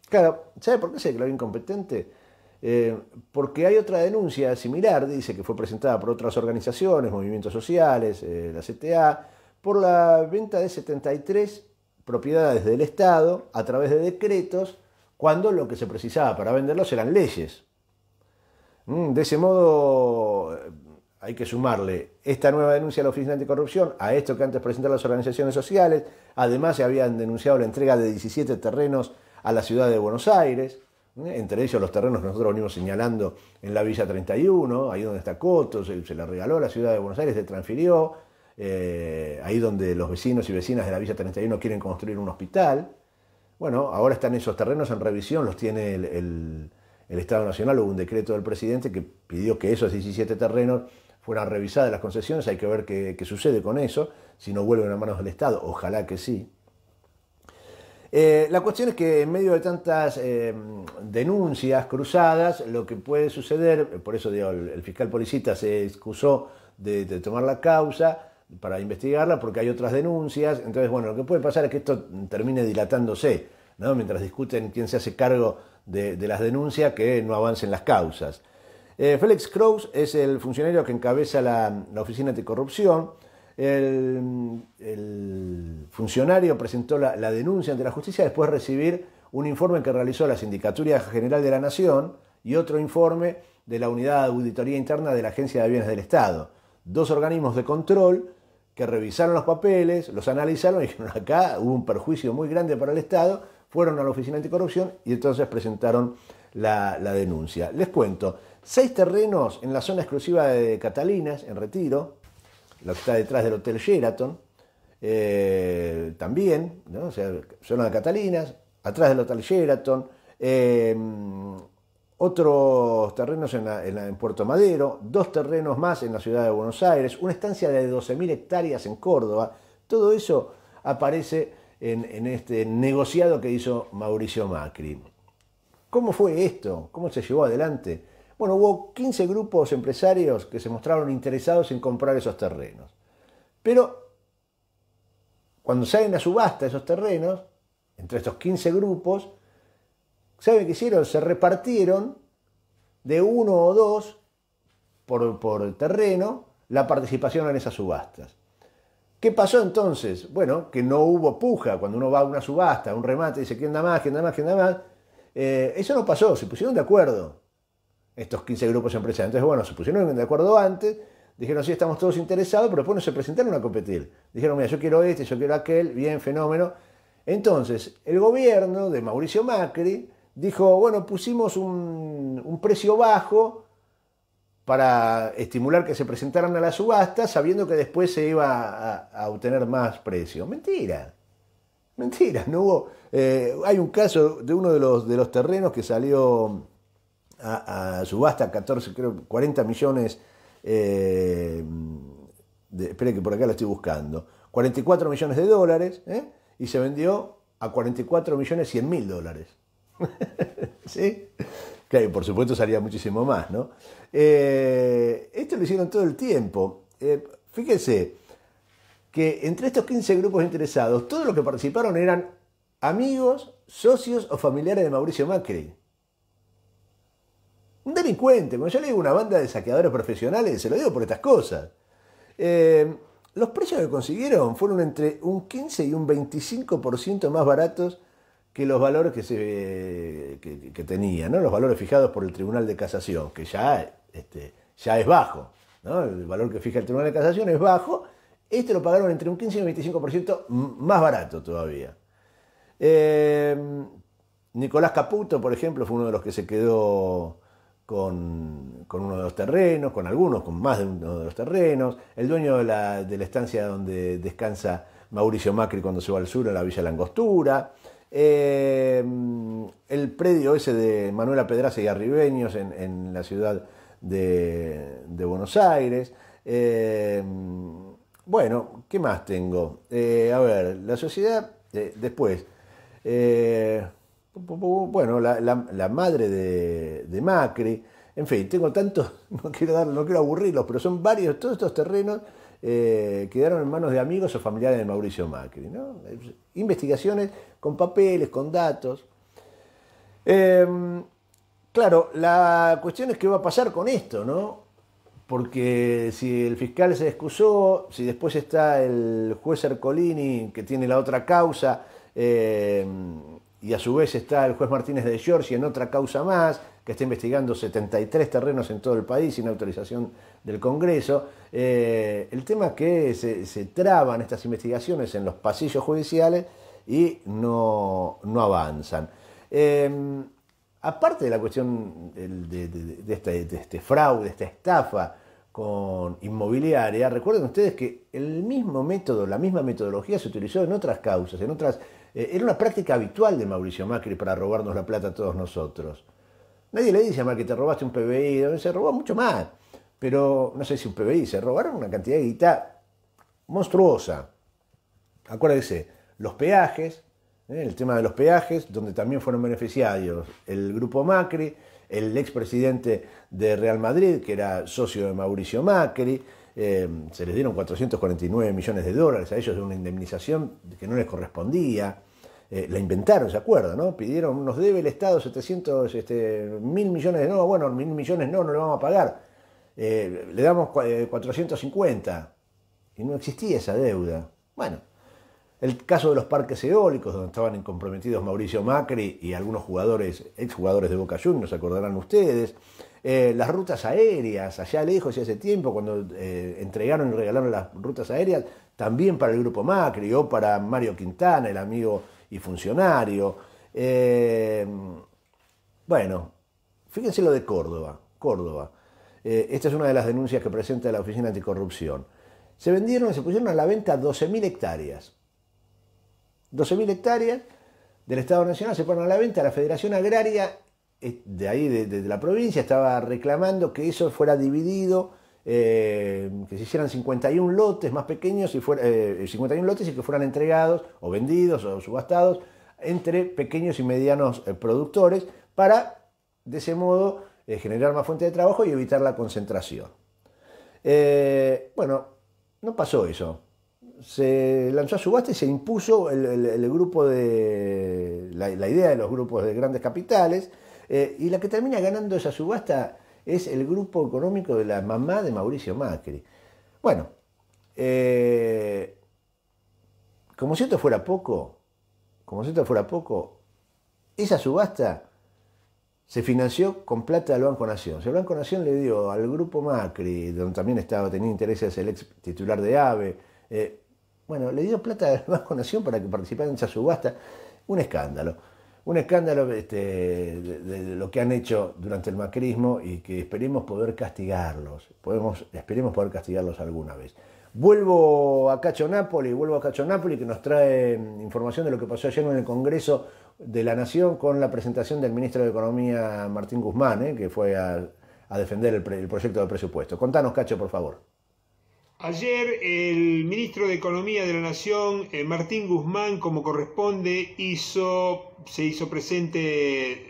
Claro, ¿sabe por qué se declaró incompetente? Porque hay otra denuncia similar, dice que fue presentada por otras organizaciones, movimientos sociales, la CTA, por la venta de 73 propiedades del Estado a través de decretos, cuando lo que se precisaba para venderlos eran leyes. De ese modo hay que sumarle esta nueva denuncia a la Oficina Anticorrupción, a esto que antes presentaron las organizaciones sociales. Además se habían denunciado la entrega de 17 terrenos a la ciudad de Buenos Aires, entre ellos los terrenos que nosotros venimos señalando en la Villa 31, ahí donde está Coto, se le regaló a la ciudad de Buenos Aires, se transfirió. Ahí donde los vecinos y vecinas de la Villa 31 quieren construir un hospital. Bueno, ahora están esos terrenos en revisión, los tiene el Estado Nacional. Hubo un decreto del presidente que pidió que esos 17 terrenos fueran revisadas las concesiones. Hay que ver qué sucede con eso, si no vuelven a manos del Estado. Ojalá que sí. La cuestión es que en medio de tantas denuncias cruzadas, lo que puede suceder, por eso digo, el fiscal Policita se excusó de tomar la causa para investigarla, porque hay otras denuncias. Entonces, bueno, lo que puede pasar es que esto termine dilatándose, ¿no? Mientras discuten quién se hace cargo de las denuncias, que no avancen las causas. Félix Kraus es el funcionario que encabeza la Oficina Anticorrupción. El funcionario presentó la denuncia ante la justicia después de recibir un informe que realizó la Sindicatura General de la Nación y otro informe de la Unidad de Auditoría Interna de la Agencia de Bienes del Estado. Dos organismos de control que revisaron los papeles, los analizaron y dijeron: acá hubo un perjuicio muy grande para el Estado, fueron a la Oficina Anticorrupción y entonces presentaron la denuncia. Les cuento, 6 terrenos en la zona exclusiva de Catalinas, en Retiro, lo que está detrás del Hotel Sheraton, también, ¿no? O sea, zona de Catalinas, atrás del Hotel Sheraton, otros terrenos en Puerto Madero, 2 terrenos más en la ciudad de Buenos Aires, una estancia de 12.000 hectáreas en Córdoba. Todo eso aparece en este negociado que hizo Mauricio Macri. ¿Cómo fue esto? ¿Cómo se llevó adelante? Bueno, hubo 15 grupos empresarios que se mostraron interesados en comprar esos terrenos. Pero cuando salen a subasta esos terrenos, entre estos 15 grupos, ¿saben qué hicieron? Se repartieron de 1 o 2 por terreno la participación en esas subastas. ¿Qué pasó entonces? Bueno, que no hubo puja. Cuando uno va a una subasta, a un remate, dice quién da más, quién da más, quién da más. Eso no pasó, se pusieron de acuerdo estos 15 grupos empresarios. Entonces, bueno, se pusieron de acuerdo antes, dijeron sí, estamos todos interesados, pero después no se presentaron a competir. Dijeron, mira, yo quiero este, yo quiero aquel, bien, fenómeno. Entonces, el gobierno de Mauricio Macri dijo, bueno, pusimos un precio bajo para estimular que se presentaran a la subasta, sabiendo que después se iba a obtener más precio. Mentira. Mentira, no hubo. Hay un caso de uno de los terrenos que salió a subasta 40 millones. Espere que por acá lo estoy buscando. 44 millones de dólares, y se vendió a 44 millones 100 mil dólares. ¿Sí? Claro, por supuesto salía muchísimo más, ¿no? Esto lo hicieron todo el tiempo. Fíjense que entre estos 15 grupos interesados, todos los que participaron eran amigos, socios o familiares de Mauricio Macri. Un delincuente. Cuando yo le digo una banda de saqueadores profesionales, se lo digo por estas cosas. Los precios que consiguieron fueron entre un 15 y un 25% más baratos que los valores que tenían, ¿no? Los valores fijados por el Tribunal de Casación, que ya es bajo, ¿no? El valor que fija el Tribunal de Casación es bajo. Este lo pagaron entre un 15 y un 25% más barato todavía. Nicolás Caputo, por ejemplo, fue uno de los que se quedó con uno de los terrenos, con más de uno de los terrenos. El dueño de la estancia donde descansa Mauricio Macri cuando se va al sur, a la Villa Langostura. El predio ese de Manuela Pedraza y Arribeños en la ciudad de Buenos Aires. Bueno, ¿qué más tengo? A ver, la sociedad, después, bueno, la madre de Macri, en fin, tengo tantos, no quiero aburrirlos, pero son varios, todos estos terrenos quedaron en manos de amigos o familiares de Mauricio Macri, ¿no? Investigaciones con papeles, con datos. Claro, la cuestión es qué va a pasar con esto, ¿no? Porque si el fiscal se excusó, si después está el juez Ercolini, que tiene la otra causa, y a su vez está el juez Martínez de Giorgi en otra causa más, que está investigando 73 terrenos en todo el país sin autorización del Congreso, el tema es que se traban estas investigaciones en los pasillos judiciales y no avanzan. Aparte de la cuestión de este fraude, esta estafa con inmobiliaria, recuerden ustedes que el mismo método, la misma metodología se utilizó en otras causas, era una práctica habitual de Mauricio Macri para robarnos la plata a todos nosotros. Nadie le dice a Macri, te robaste un PBI, se robó mucho más, pero no sé si un PBI, se robaron una cantidad de guita monstruosa. Acuérdense, los peajes, el tema de los peajes, donde también fueron beneficiarios el grupo Macri, el expresidente de Real Madrid, que era socio de Mauricio Macri, se les dieron 449 millones de dólares a ellos de una indemnización que no les correspondía. La inventaron, ¿se acuerdan? ¿No? Pidieron, nos debe el Estado 1.000 millones, no, bueno, 1.000 millones no le vamos a pagar. Le damos 450. y no existía esa deuda. Bueno, el caso de los parques eólicos, donde estaban comprometidos Mauricio Macri y algunos jugadores, exjugadores de Boca Juniors, se acordarán ustedes. Las rutas aéreas, allá lejos y hace tiempo, cuando entregaron y regalaron las rutas aéreas, también para el grupo Macri o para Mario Quintana, el amigo y funcionario. Bueno, fíjense lo de Córdoba. Esta es una de las denuncias que presenta la Oficina Anticorrupción. Se vendieron y se pusieron a la venta 12.000 hectáreas. 12.000 hectáreas del Estado Nacional se ponen a la venta. La Federación Agraria de ahí, de la provincia, estaba reclamando que eso fuera dividido, que se hicieran 51 lotes más pequeños, 51 lotes y que fueran entregados o vendidos o subastados entre pequeños y medianos productores para, de ese modo, generar más fuente de trabajo y evitar la concentración. Bueno, no pasó eso. Se lanzó a subasta y se impuso el grupo de la idea de los grupos de grandes capitales, y la que termina ganando esa subasta es el grupo económico de la mamá de Mauricio Macri. Bueno, como si esto fuera poco, esa subasta se financió con plata del Banco Nación. El Banco Nación le dio al grupo Macri, donde también tenía intereses el ex titular de AVE, bueno, le dio plata al Banco Nación para que participara en esa subasta. Un escándalo de lo que han hecho durante el macrismo y que esperemos poder castigarlos. Esperemos poder castigarlos alguna vez. Vuelvo a Cacho Napoli, que nos trae información de lo que pasó ayer en el Congreso de la Nación con la presentación del ministro de Economía, Martín Guzmán, que fue a defender el proyecto de presupuesto. Contanos, Cacho, por favor. Ayer el ministro de Economía de la Nación, Martín Guzmán, como corresponde, se hizo presente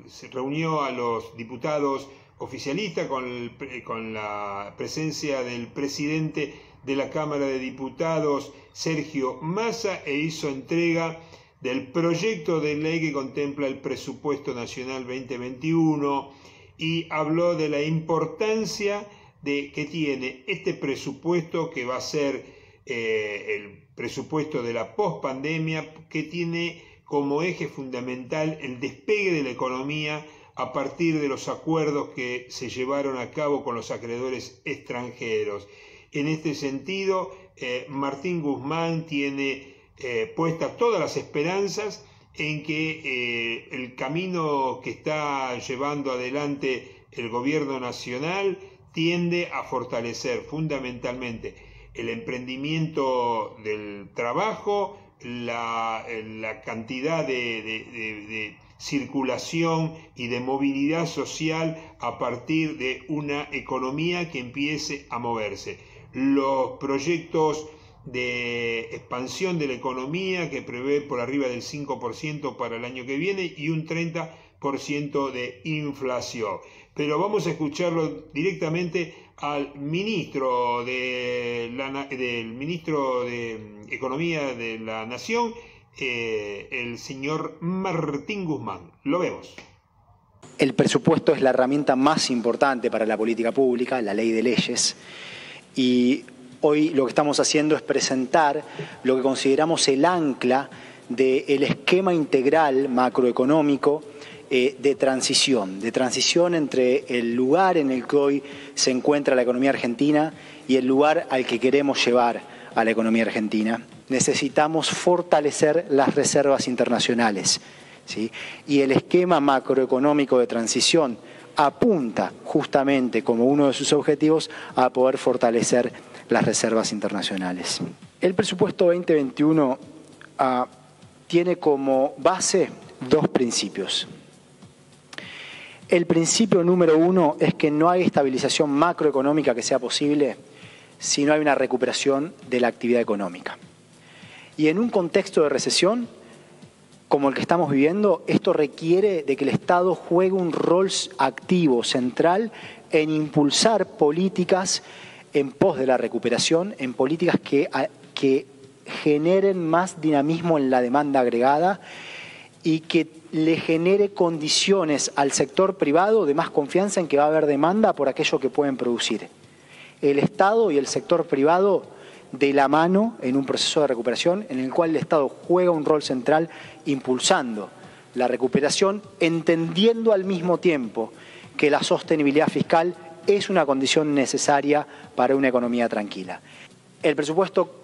se reunió a los diputados oficialistas con la presencia del presidente de la Cámara de Diputados, Sergio Massa, e hizo entrega del proyecto de ley que contempla el presupuesto nacional 2021 y habló de la importancia que tiene este presupuesto, que va a ser el presupuesto de la pospandemia, que tiene como eje fundamental el despegue de la economía a partir de los acuerdos que se llevaron a cabo con los acreedores extranjeros. En este sentido, Martín Guzmán tiene puestas todas las esperanzas en que el camino que está llevando adelante el gobierno nacional tiende a fortalecer fundamentalmente el emprendimiento del trabajo, la cantidad de circulación y de movilidad social a partir de una economía que empiece a moverse. Los proyectos de expansión de la economía, que prevé por arriba del 5% para el año que viene y un 30% de inflación. Pero vamos a escucharlo directamente al ministro del ministro de Economía de la Nación, el señor Martín Guzmán. Lo vemos. El presupuesto es la herramienta más importante para la política pública, la ley de leyes, y hoy lo que estamos haciendo es presentar lo que consideramos el ancla del esquema integral macroeconómico de transición entre el lugar en el que hoy se encuentra la economía argentina y el lugar al que queremos llevar a la economía argentina. Necesitamos fortalecer las reservas internacionales, ¿sí? Y el esquema macroeconómico de transición apunta justamente como uno de sus objetivos a poder fortalecer las reservas internacionales. El presupuesto 2021 tiene como base dos principios. El principio número uno es que no hay estabilización macroeconómica que sea posible si no hay una recuperación de la actividad económica. Y en un contexto de recesión como el que estamos viviendo, esto requiere de que el Estado juegue un rol activo, central, en impulsar políticas en pos de la recuperación, en políticas que generen más dinamismo en la demanda agregada y que le genere condiciones al sector privado de más confianza en que va a haber demanda por aquello que pueden producir. el Estado y el sector privado de la mano en un proceso de recuperación en el cual el Estado juega un rol central impulsando la recuperación, entendiendo al mismo tiempo que la sostenibilidad fiscal es una condición necesaria para una economía tranquila. El presupuesto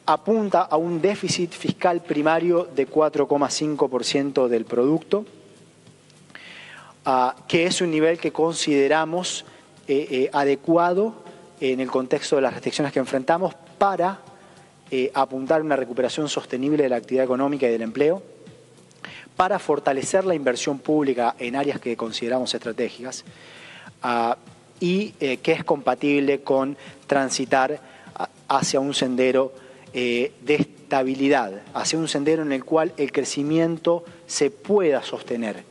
apunta a un déficit fiscal primario de 4,5% del producto, que es un nivel que consideramos adecuado en el contexto de las restricciones que enfrentamos para apuntar a una recuperación sostenible de la actividad económica y del empleo, para fortalecer la inversión pública en áreas que consideramos estratégicas y que es compatible con transitar hacia un sendero de estabilidad, hacia un sendero en el cual el crecimiento se pueda sostener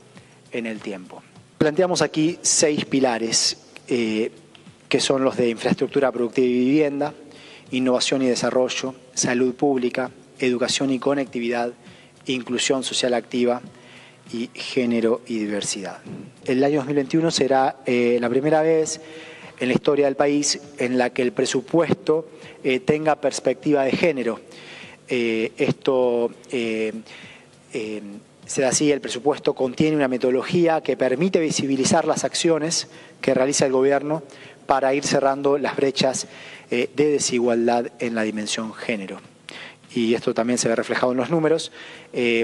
en el tiempo. Planteamos aquí 6 pilares que son los de infraestructura productiva y vivienda, innovación y desarrollo, salud pública, educación y conectividad, inclusión social activa y género y diversidad. El año 2021 será la primera vez en la historia del país en la que el presupuesto tenga perspectiva de género. Será así, el presupuesto contiene una metodología que permite visibilizar las acciones que realiza el gobierno para ir cerrando las brechas de desigualdad en la dimensión género. Y esto también se ve reflejado en los números,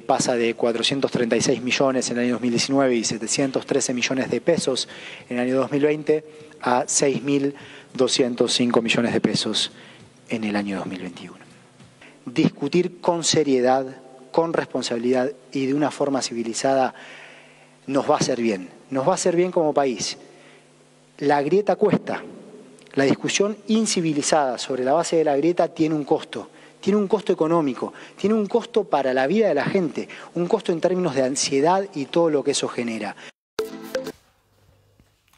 pasa de 436 millones en el año 2019 y 713 millones de pesos en el año 2020 a 6.205 millones de pesos en el año 2021. Discutir con seriedad, con responsabilidad y de una forma civilizada nos va a hacer bien, nos va a hacer bien como país. La grieta cuesta, la discusión incivilizada sobre la base de la grieta tiene un costo económico, tiene un costo para la vida de la gente, un costo en términos de ansiedad y todo lo que eso genera.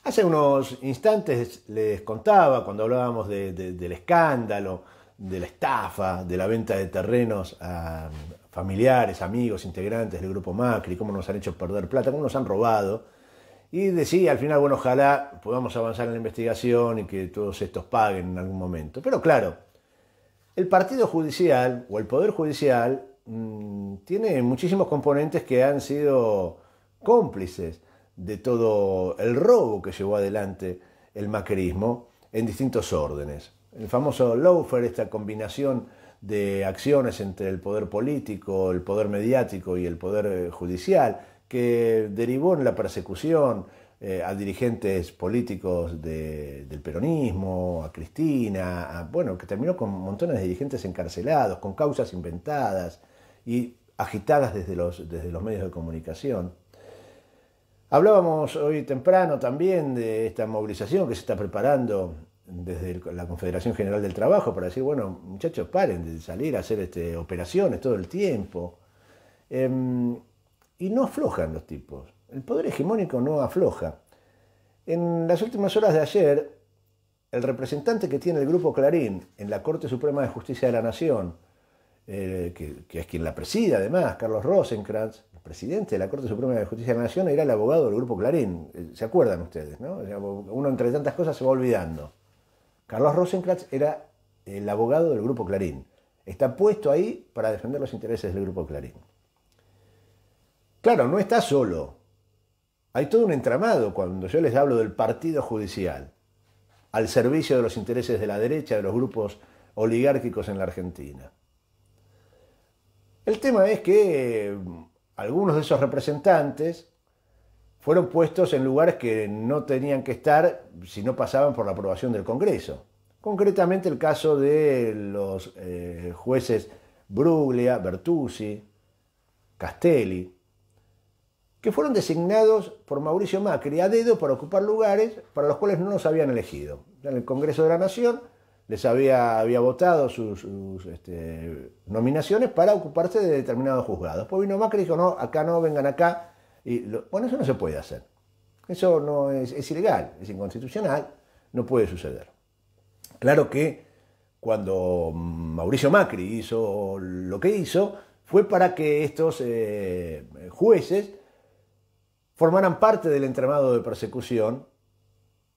Hace unos instantes les contaba, cuando hablábamos del escándalo, de la estafa, de la venta de terrenos a familiares, amigos, integrantes del grupo Macri, cómo nos han hecho perder plata, cómo nos han robado. Y decía al final, bueno, ojalá podamos avanzar en la investigación y que todos estos paguen en algún momento. Pero claro, el partido judicial o el poder judicial tiene muchísimos componentes que han sido cómplices de todo el robo que llevó adelante el macrismo en distintos órdenes. El famoso lawfare, esta combinación de acciones entre el poder político, el poder mediático y el poder judicial, que derivó en la persecución a dirigentes políticos del peronismo, a Cristina, bueno, que terminó con montones de dirigentes encarcelados, con causas inventadas y agitadas desde los medios de comunicación. Hablábamos hoy temprano también de esta movilización que se está preparando desde la Confederación General del Trabajo para decir, bueno, muchachos, paren de salir a hacer operaciones todo el tiempo. Y no aflojan los tipos. El poder hegemónico no afloja. En las últimas horas de ayer, el representante que tiene el Grupo Clarín en la Corte Suprema de Justicia de la Nación, que es quien la preside además, Carlos Rosenkrantz, el presidente de la Corte Suprema de Justicia de la Nación, era el abogado del Grupo Clarín. ¿Se acuerdan ustedes, no? Uno entre tantas cosas se va olvidando. Carlos Rosenkrantz era el abogado del Grupo Clarín. Está puesto ahí para defender los intereses del Grupo Clarín. Claro, no está solo. Hay todo un entramado cuando yo les hablo del partido judicial, al servicio de los intereses de la derecha, de los grupos oligárquicos en la Argentina. El tema es que algunos de esos representantes fueron puestos en lugares que no tenían que estar si no pasaban por la aprobación del Congreso. Concretamente el caso de los jueces Bruglia, Bertuzzi, Castelli, que fueron designados por Mauricio Macri a dedo para ocupar lugares para los cuales no los habían elegido. En el Congreso de la Nación les había votado sus nominaciones para ocuparse de determinados juzgados. Después vino Macri y dijo, no, acá no, vengan acá. Bueno, eso no se puede hacer. Eso no es ilegal, es inconstitucional, no puede suceder. Claro que cuando Mauricio Macri hizo lo que hizo, fue para que estos jueces formaran parte del entramado de persecución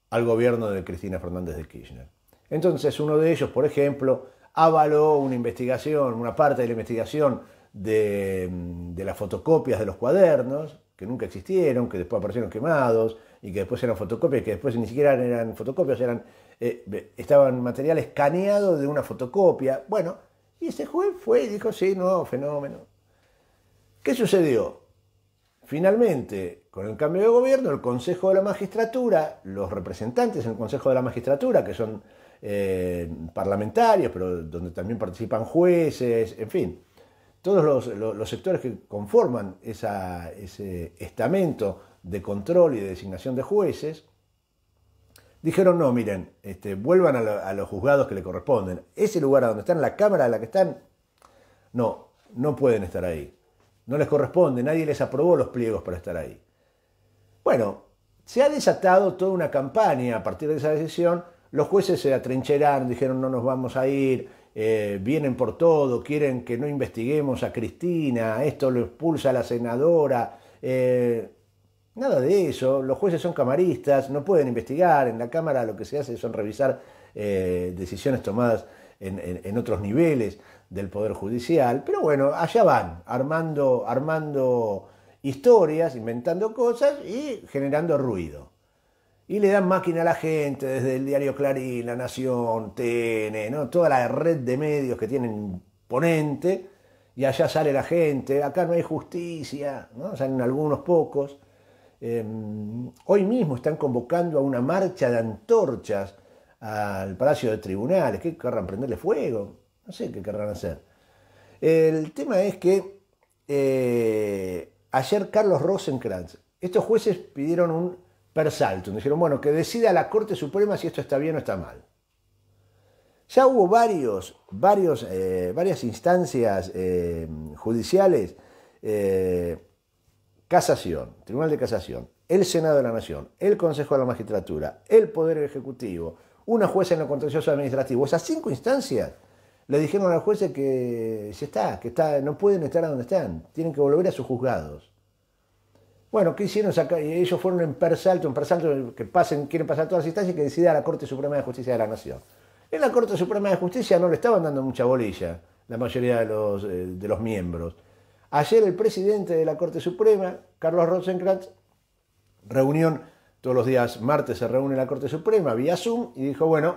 al gobierno de Cristina Fernández de Kirchner. Entonces uno de ellos, por ejemplo, avaló una investigación, una parte de la investigación de las fotocopias de los cuadernos, que nunca existieron, que después aparecieron quemados, y que después eran fotocopias, que después ni siquiera eran fotocopias, estaban material escaneado de una fotocopia. Bueno, y ese juez fue y dijo, sí, no, fenómeno. ¿Qué sucedió? Finalmente, con el cambio de gobierno, el Consejo de la Magistratura, los representantes en el Consejo de la Magistratura, que son parlamentarios, pero donde también participan jueces, en fin, todos los sectores que conforman ese estamento de control y de designación de jueces, dijeron, no, miren, vuelvan a los juzgados que le corresponden. Ese lugar a donde están, la cámara a la que están, no pueden estar ahí. No les corresponde, nadie les aprobó los pliegos para estar ahí. Bueno, se ha desatado toda una campaña a partir de esa decisión. Los jueces se atrincheraron, dijeron no nos vamos a ir, vienen por todo, quieren que no investiguemos a Cristina, esto lo expulsa a la senadora. Nada de eso, los jueces son camaristas, no pueden investigar, en la Cámara lo que se hace son revisar decisiones tomadas en otros niveles del Poder Judicial, pero bueno, allá van, armando historias, inventando cosas y generando ruido. Y le dan máquina a la gente, desde el diario Clarín, La Nación, TN, ¿no? Toda la red de medios que tienen imponente, y allá sale la gente, acá no hay justicia, ¿no? Salen algunos pocos. Hoy mismo están convocando a una marcha de antorchas al Palacio de Tribunales. ¿Qué querrán? ¿Prenderle fuego? No sé qué querrán hacer. El tema es que ayer Carlos Rosenkrantz, estos jueces pidieron un per saltum, dijeron, bueno, que decida la Corte Suprema si esto está bien o está mal. Ya hubo varias instancias judiciales, Casación, Tribunal de Casación, el Senado de la Nación, el Consejo de la Magistratura, el Poder Ejecutivo, una jueza en lo contencioso administrativo. Esas 5 instancias le dijeron a los jueces que no pueden estar donde están, tienen que volver a sus juzgados. Bueno, ¿qué hicieron? Ellos fueron en per saltum que quieren pasar todas las instancias y que decida la Corte Suprema de Justicia de la Nación. En la Corte Suprema de Justicia no le estaban dando mucha bolilla la mayoría de los miembros. Ayer el presidente de la Corte Suprema, Carlos Rosenkrantz, reunión, todos los días martes se reúne la Corte Suprema vía Zoom y dijo, bueno,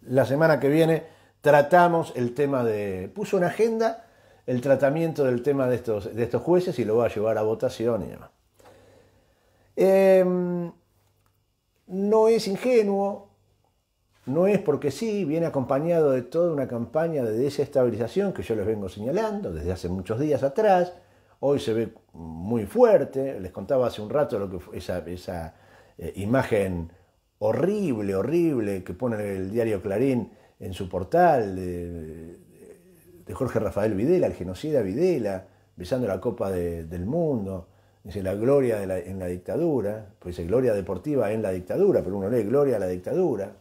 la semana que viene tratamos el tema puso en agenda el tratamiento del tema de estos jueces y lo va a llevar a votación y demás. No es ingenuo, no es porque sí, viene acompañado de toda una campaña de desestabilización que yo les vengo señalando desde hace muchos días atrás. Hoy se ve muy fuerte, les contaba hace un rato lo que fue esa imagen horrible que pone el diario Clarín en su portal de Jorge Rafael Videla, el genocida Videla, besando la Copa del Mundo. Dice la gloria en la dictadura, pues dice gloria deportiva en la dictadura, pero uno lee gloria a la dictadura.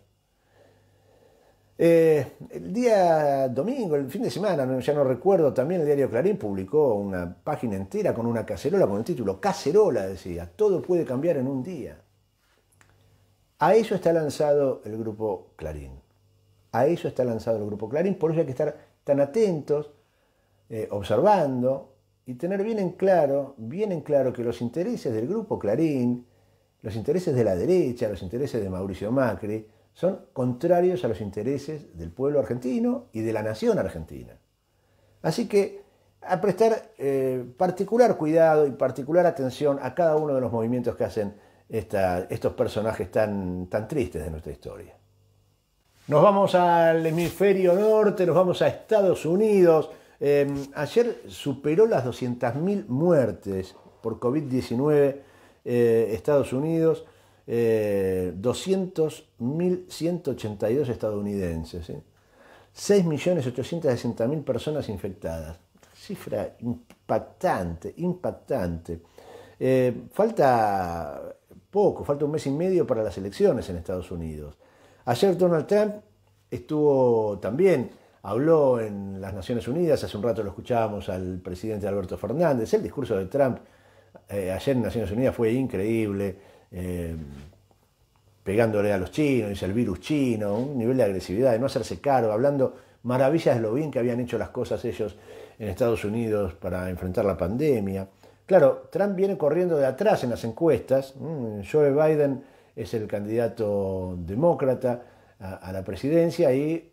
El día domingo, el fin de semana, ya no recuerdo, también el diario Clarín publicó una página entera con una cacerola, con el título Cacerola, decía, todo puede cambiar en un día. A eso está lanzado el Grupo Clarín. A eso está lanzado el Grupo Clarín, por eso hay que estar tan atentos, observando y tener bien en claro que los intereses del Grupo Clarín, los intereses de la derecha, los intereses de Mauricio Macri, son contrarios a los intereses del pueblo argentino y de la nación argentina. Así que a prestar particular cuidado y particular atención a cada uno de los movimientos que hacen estos personajes tan tristes de nuestra historia. Nos vamos al hemisferio norte, nos vamos a Estados Unidos. Ayer superó las 200.000 muertes por COVID-19 Estados Unidos. 200.182 estadounidenses, 6.860.000 personas infectadas. Cifra impactante. Falta poco, falta un mes y medio para las elecciones en Estados Unidos. Ayer Donald Trump habló en las Naciones Unidas, hace un rato lo escuchábamos al presidente Alberto Fernández. El discurso de Trump ayer en Naciones Unidas fue increíble. pegándole a los chinos, dice el virus chino, un nivel de agresividad, de no hacerse cargo, hablando maravillas de lo bien que habían hecho las cosas ellos en Estados Unidos para enfrentar la pandemia. Claro, Trump viene corriendo de atrás en las encuestas. Joe Biden es el candidato demócrata a la presidencia y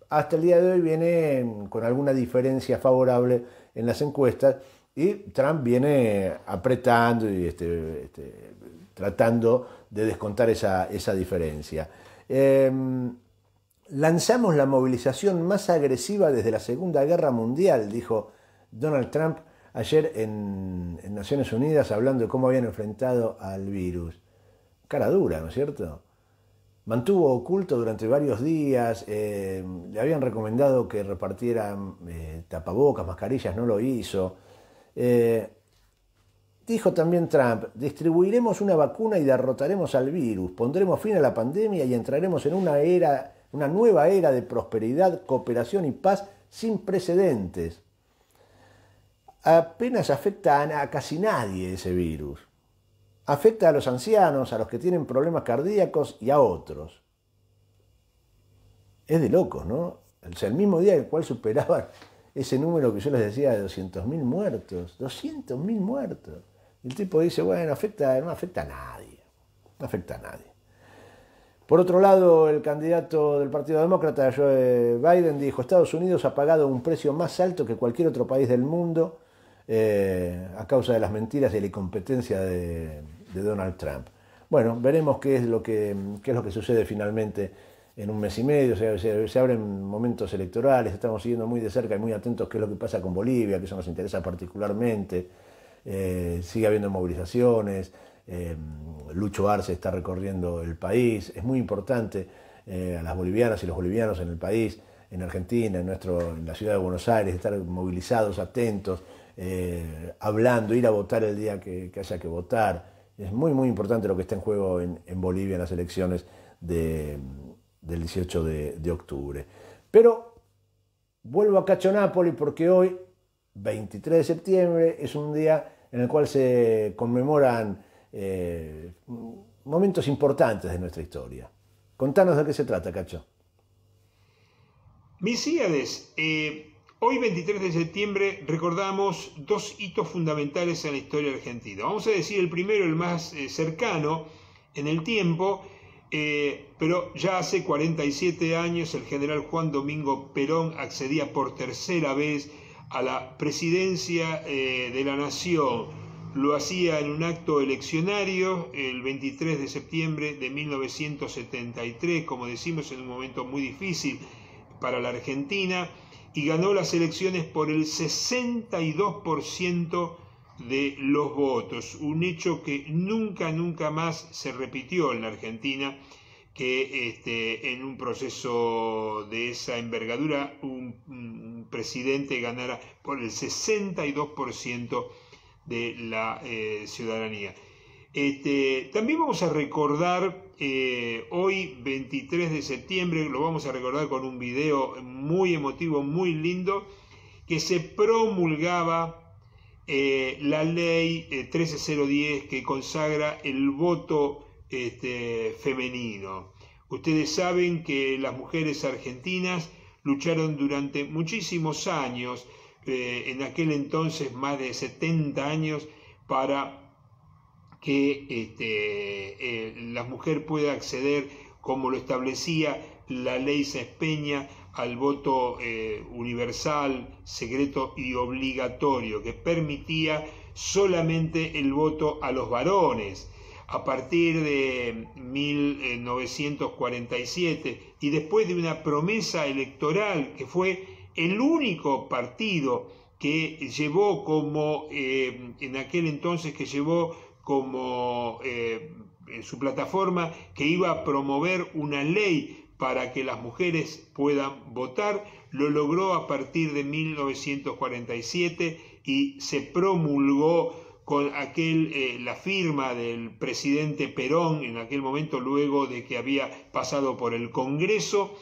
hasta el día de hoy viene con alguna diferencia favorable en las encuestas y Trump viene apretando y tratando de descontar esa diferencia. Lanzamos la movilización más agresiva desde la Segunda Guerra Mundial, dijo Donald Trump ayer en Naciones Unidas hablando de cómo habían enfrentado al virus. Cara dura, ¿no es cierto? Mantuvo oculto durante varios días, le habían recomendado que repartieran tapabocas, mascarillas, no lo hizo. Dijo también Trump, distribuiremos una vacuna y derrotaremos al virus, pondremos fin a la pandemia y entraremos en una nueva era de prosperidad, cooperación y paz sin precedentes. Apenas afecta a casi nadie ese virus. Afecta a los ancianos, a los que tienen problemas cardíacos y a otros. Es de locos, ¿no? O sea, el mismo día en el cual superaban ese número que yo les decía de 200.000 muertos. 200.000 muertos. Y el tipo dice, bueno, no afecta a nadie. No afecta a nadie. Por otro lado, el candidato del Partido Demócrata, Joe Biden, dijo, Estados Unidos ha pagado un precio más alto que cualquier otro país del mundo a causa de las mentiras y la incompetencia de Donald Trump. Bueno, veremos qué es lo que sucede finalmente en un mes y medio. Se abren momentos electorales, estamos siguiendo muy de cerca y muy atentos qué es lo que pasa con Bolivia, que eso nos interesa particularmente. Sigue habiendo movilizaciones, Lucho Arce está recorriendo el país, es muy importante a las bolivianas y los bolivianos en el país, en Argentina, en la ciudad de Buenos Aires, estar movilizados, atentos, hablando, ir a votar el día que haya que votar. Es muy, muy importante lo que está en juego en Bolivia en las elecciones del 18 de octubre. Pero vuelvo a Cacho Napoli porque hoy, 23 de septiembre, es un día en el cual se conmemoran momentos importantes de nuestra historia. Contanos de qué se trata, Cacho. Misíades, hoy 23 de septiembre recordamos dos hitos fundamentales en la historia argentina. Vamos a decir el primero, el más cercano en el tiempo, pero ya hace 47 años el general Juan Domingo Perón accedía por tercera vez a la presidencia de la Nación. Lo hacía en un acto eleccionario el 23 de septiembre de 1973, como decimos, en un momento muy difícil para la Argentina, y ganó las elecciones por el 62% de los votos, un hecho que nunca más se repitió en la Argentina, que en un proceso de esa envergadura un presidente ganara por el 62% de la ciudadanía. También vamos a recordar hoy 23 de septiembre, lo vamos a recordar con un video muy emotivo, muy lindo, que se promulgaba la ley 13010 que consagra el voto femenino. Ustedes saben que las mujeres argentinas lucharon durante muchísimos años, en aquel entonces más de 70 años, para que la mujer pueda acceder, como lo establecía la ley Sáenz Peña, al voto universal, secreto y obligatorio, que permitía solamente el voto a los varones. A partir de 1947 y después de una promesa electoral que fue el único partido que llevó como, en aquel entonces, que llevó como en su plataforma que iba a promover una ley para que las mujeres puedan votar, lo logró a partir de 1947 y se promulgó con la firma del presidente Perón en aquel momento, luego de que había pasado por el Congreso,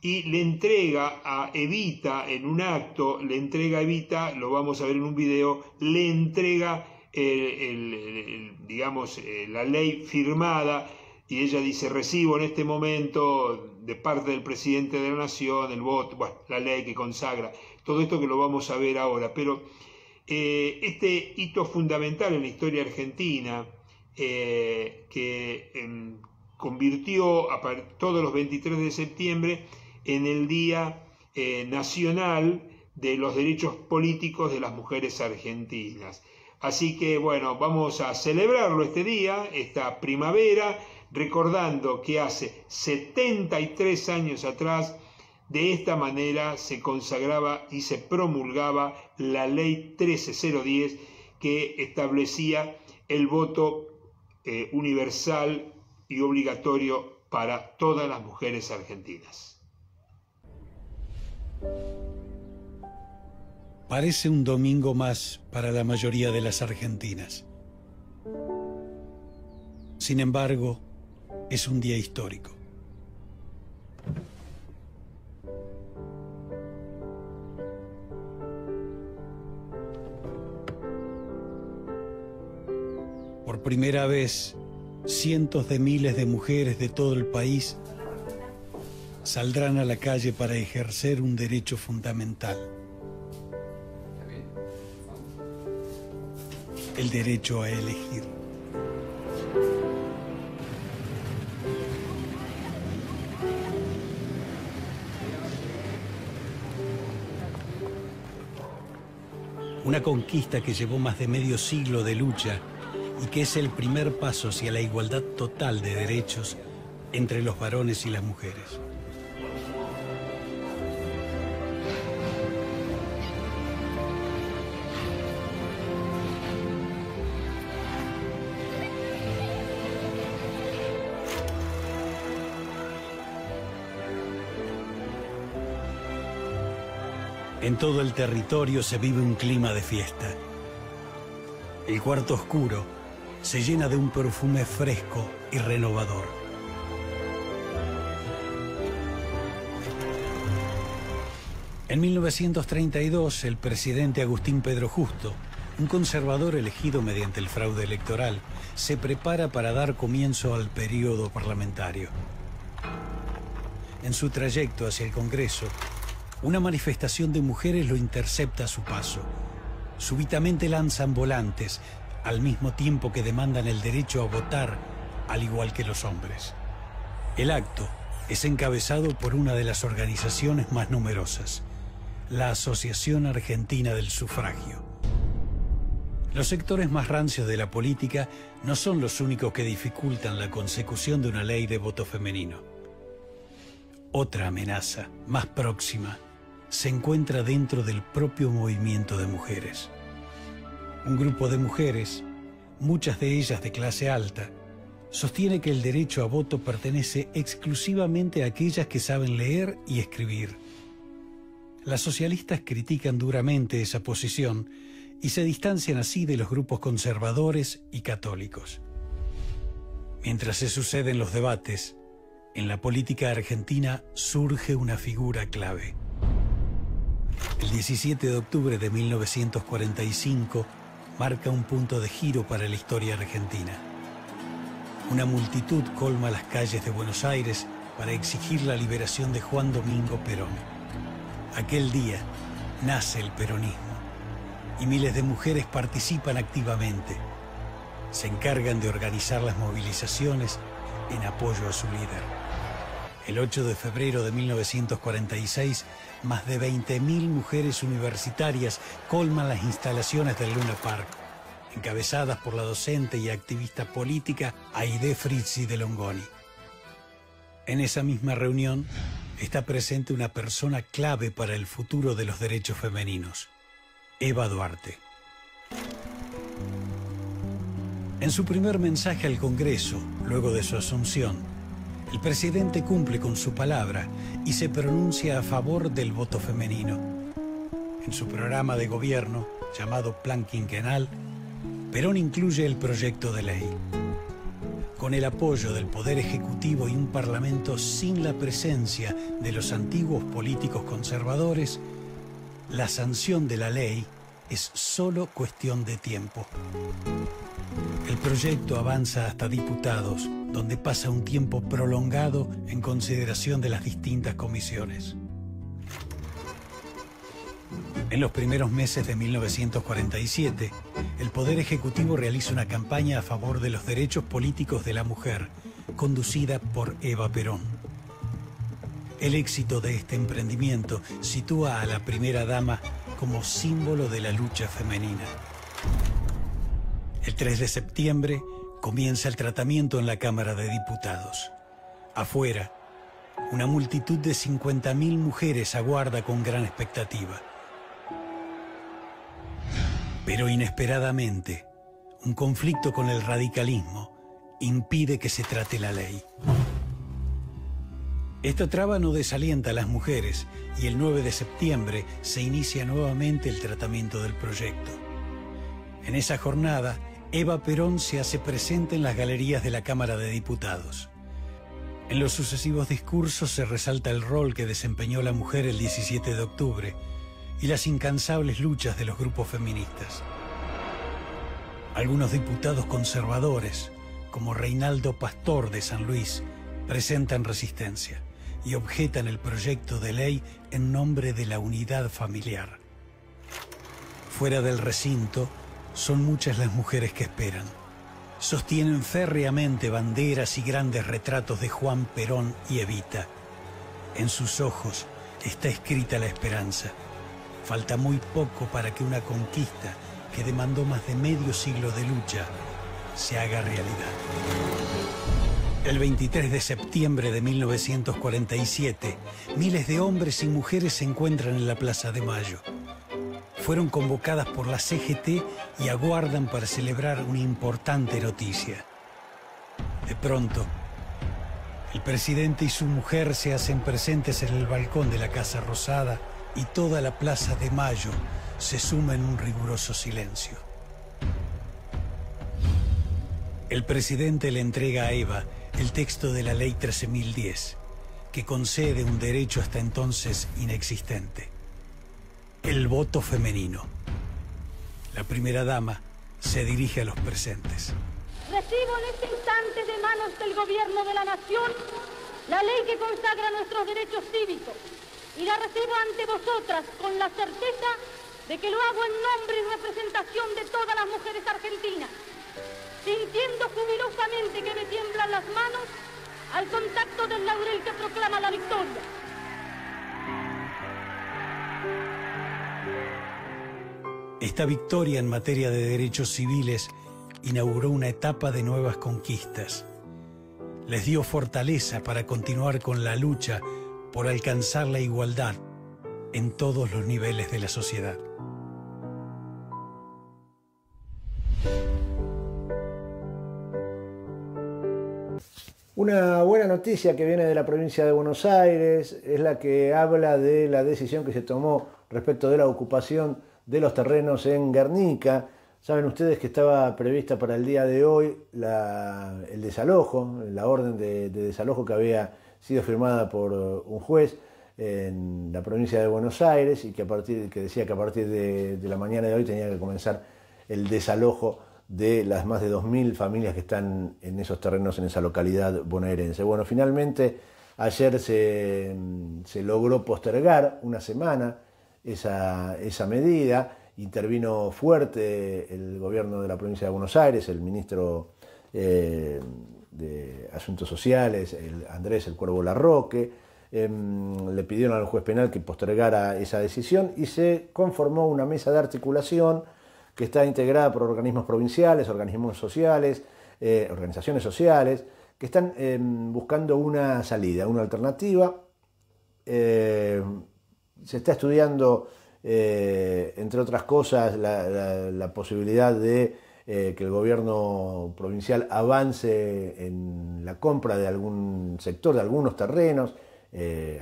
y le entrega a Evita, en un acto, le entrega a Evita, lo vamos a ver en un video, le entrega la ley firmada y ella dice: recibo en este momento de parte del presidente de la Nación el voto, bueno, la ley que consagra, todo esto que lo vamos a ver ahora, pero este hito fundamental en la historia argentina, que convirtió todos los 23 de septiembre en el Día Nacional de los Derechos Políticos de las Mujeres Argentinas. Así que bueno, vamos a celebrarlo este día, esta primavera, recordando que hace 73 años atrás, de esta manera se consagraba y se promulgaba la Ley 13010, que establecía el voto universal y obligatorio para todas las mujeres argentinas. Parece un domingo más para la mayoría de las argentinas. Sin embargo, es un día histórico. Por primera vez, cientos de miles de mujeres de todo el país saldrán a la calle para ejercer un derecho fundamental: el derecho a elegir. Una conquista que llevó más de medio siglo de lucha y que es el primer paso hacia la igualdad total de derechos entre los varones y las mujeres. En todo el territorio se vive un clima de fiesta. El cuarto oscuro se llena de un perfume fresco y renovador. En 1932, el presidente Agustín Pedro Justo, un conservador elegido mediante el fraude electoral, se prepara para dar comienzo al periodo parlamentario. En su trayecto hacia el Congreso, una manifestación de mujeres lo intercepta a su paso. Súbitamente lanzan volantes, al mismo tiempo que demandan el derecho a votar, al igual que los hombres. El acto es encabezado por una de las organizaciones más numerosas, la Asociación Argentina del Sufragio. Los sectores más rancios de la política no son los únicos que dificultan la consecución de una ley de voto femenino. Otra amenaza, más próxima, se encuentra dentro del propio movimiento de mujeres. Un grupo de mujeres, muchas de ellas de clase alta, sostiene que el derecho a voto pertenece exclusivamente a aquellas que saben leer y escribir. Las socialistas critican duramente esa posición y se distancian así de los grupos conservadores y católicos. Mientras se suceden los debates, en la política argentina surge una figura clave. El 17 de octubre de 1945 marca un punto de giro para la historia argentina. Una multitud colma las calles de Buenos Aires para exigir la liberación de Juan Domingo Perón. Aquel día nace el peronismo y miles de mujeres participan activamente. Se encargan de organizar las movilizaciones en apoyo a su líder. El 8 de febrero de 1946, más de 20.000 mujeres universitarias colman las instalaciones del Luna Park, encabezadas por la docente y activista política Aide Frizzi de Longoni. En esa misma reunión está presente una persona clave para el futuro de los derechos femeninos: Eva Duarte. En su primer mensaje al Congreso, luego de su asunción, el presidente cumple con su palabra y se pronuncia a favor del voto femenino. En su programa de gobierno, llamado Plan Quinquenal, Perón incluye el proyecto de ley. Con el apoyo del Poder Ejecutivo y un Parlamento sin la presencia de los antiguos políticos conservadores, la sanción de la ley es solo cuestión de tiempo. El proyecto avanza hasta diputados donde pasa un tiempo prolongado en consideración de las distintas comisiones. En los primeros meses de 1947, el Poder Ejecutivo realiza una campaña a favor de los derechos políticos de la mujer, conducida por Eva Perón. El éxito de este emprendimiento sitúa a la primera dama como símbolo de la lucha femenina. El 3 de septiembre comienza el tratamiento en la Cámara de Diputados. Afuera, una multitud de 50.000 mujeres aguarda con gran expectativa. Pero inesperadamente, un conflicto con el radicalismo impide que se trate la ley. Esta traba no desalienta a las mujeres y el 9 de septiembre se inicia nuevamente el tratamiento del proyecto. En esa jornada, Eva Perón se hace presente en las galerías de la Cámara de Diputados. En los sucesivos discursos se resalta el rol que desempeñó la mujer el 17 de octubre y las incansables luchas de los grupos feministas. Algunos diputados conservadores, como Reinaldo Pastor de San Luis, presentan resistencia y objetan el proyecto de ley en nombre de la unidad familiar. Fuera del recinto, son muchas las mujeres que esperan. Sostienen férreamente banderas y grandes retratos de Juan Perón y Evita. En sus ojos está escrita la esperanza. Falta muy poco para que una conquista que demandó más de medio siglo de lucha se haga realidad. El 23 de septiembre de 1947, miles de hombres y mujeres se encuentran en la Plaza de Mayo. Fueron convocadas por la CGT y aguardan para celebrar una importante noticia. De pronto, el presidente y su mujer se hacen presentes en el balcón de la Casa Rosada y toda la Plaza de Mayo se suma en un riguroso silencio. El presidente le entrega a Eva el texto de la Ley 13.010, que concede un derecho hasta entonces inexistente: el voto femenino. La primera dama se dirige a los presentes. Recibo en este instante de manos del Gobierno de la Nación la ley que consagra nuestros derechos cívicos, y la recibo ante vosotras con la certeza de que lo hago en nombre y representación de todas las mujeres argentinas, sintiendo jubilosamente que me tiemblan las manos al contacto del laurel que proclama la victoria. Esta victoria en materia de derechos civiles inauguró una etapa de nuevas conquistas. Les dio fortaleza para continuar con la lucha por alcanzar la igualdad en todos los niveles de la sociedad. Una buena noticia que viene de la provincia de Buenos Aires es la que habla de la decisión que se tomó respecto de la ocupación de los terrenos en Guernica. Saben ustedes que estaba prevista para el día de hoy el desalojo, la orden de desalojo que había sido firmada por un juez en la provincia de Buenos Aires y que decía que a partir de la mañana de hoy tenía que comenzar el desalojo de las más de 2.000 familias que están en esos terrenos en esa localidad bonaerense. Bueno, finalmente ayer se logró postergar una semana esa medida. Intervino fuerte el gobierno de la provincia de Buenos Aires, el ministro de Asuntos Sociales, Andrés El Cuervo Larroque. Le pidieron al juez penal que postergara esa decisión y se conformó una mesa de articulación que está integrada por organismos provinciales, organismos sociales, organizaciones sociales, que están buscando una salida, una alternativa. Se está estudiando, entre otras cosas, la posibilidad de que el gobierno provincial avance en la compra de algún sector, de algunos terrenos,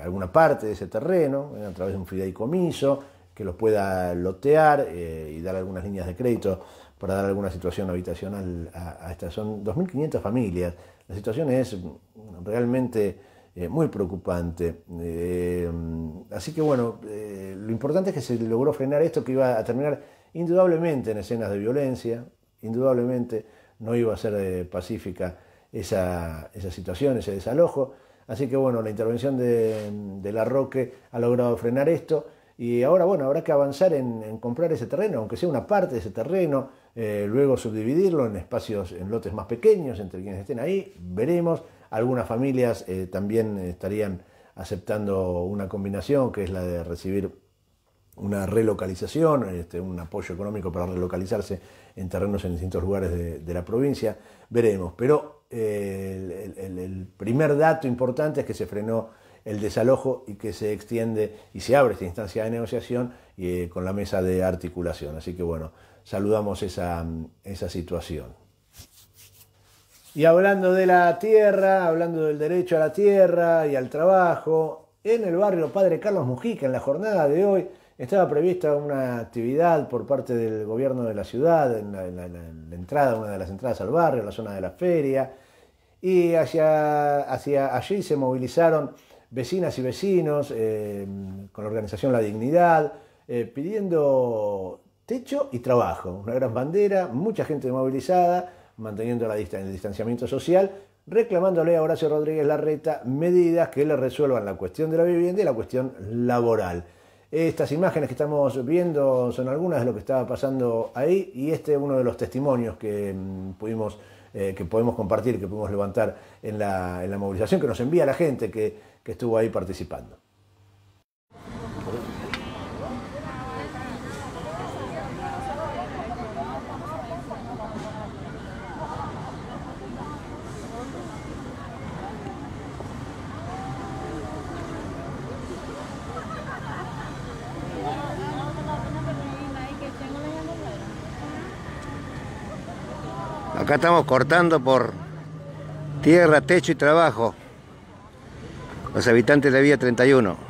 alguna parte de ese terreno, a través de un fideicomiso, que los pueda lotear y dar algunas líneas de crédito para dar alguna situación habitacional a estas. Son 2.500 familias. La situación es realmente muy preocupante. Así que bueno, lo importante es que se logró frenar esto, que iba a terminar indudablemente en escenas de violencia, indudablemente no iba a ser pacífica esa situación, ese desalojo. Así que bueno, la intervención de Larroque ha logrado frenar esto y ahora bueno, habrá que avanzar en comprar ese terreno, aunque sea una parte de ese terreno, luego subdividirlo en espacios, en lotes más pequeños, entre quienes estén ahí, veremos. Algunas familias también estarían aceptando una combinación, que es la de recibir una relocalización, un apoyo económico para relocalizarse en terrenos en distintos lugares de la provincia, veremos. Pero el primer dato importante es que se frenó el desalojo y que se extiende y se abre esta instancia de negociación con la mesa de articulación. Así que bueno, saludamos esa situación. Y hablando de la tierra, hablando del derecho a la tierra y al trabajo, en el barrio Padre Carlos Mujica, en la jornada de hoy, estaba prevista una actividad por parte del gobierno de la ciudad, en la entrada, una de las entradas al barrio, en la zona de la feria, y hacia allí se movilizaron vecinas y vecinos con la organización La Dignidad, pidiendo techo y trabajo, una gran bandera, mucha gente movilizada, manteniendo el distanciamiento social, reclamándole a Horacio Rodríguez Larreta medidas que le resuelvan la cuestión de la vivienda y la cuestión laboral. Estas imágenes que estamos viendo son algunas de lo que estaba pasando ahí y este es uno de los testimonios que podemos compartir, que pudimos levantar en la movilización que nos envía la gente que estuvo ahí participando. Acá estamos cortando por tierra, techo y trabajo. Los habitantes de la Vía 31.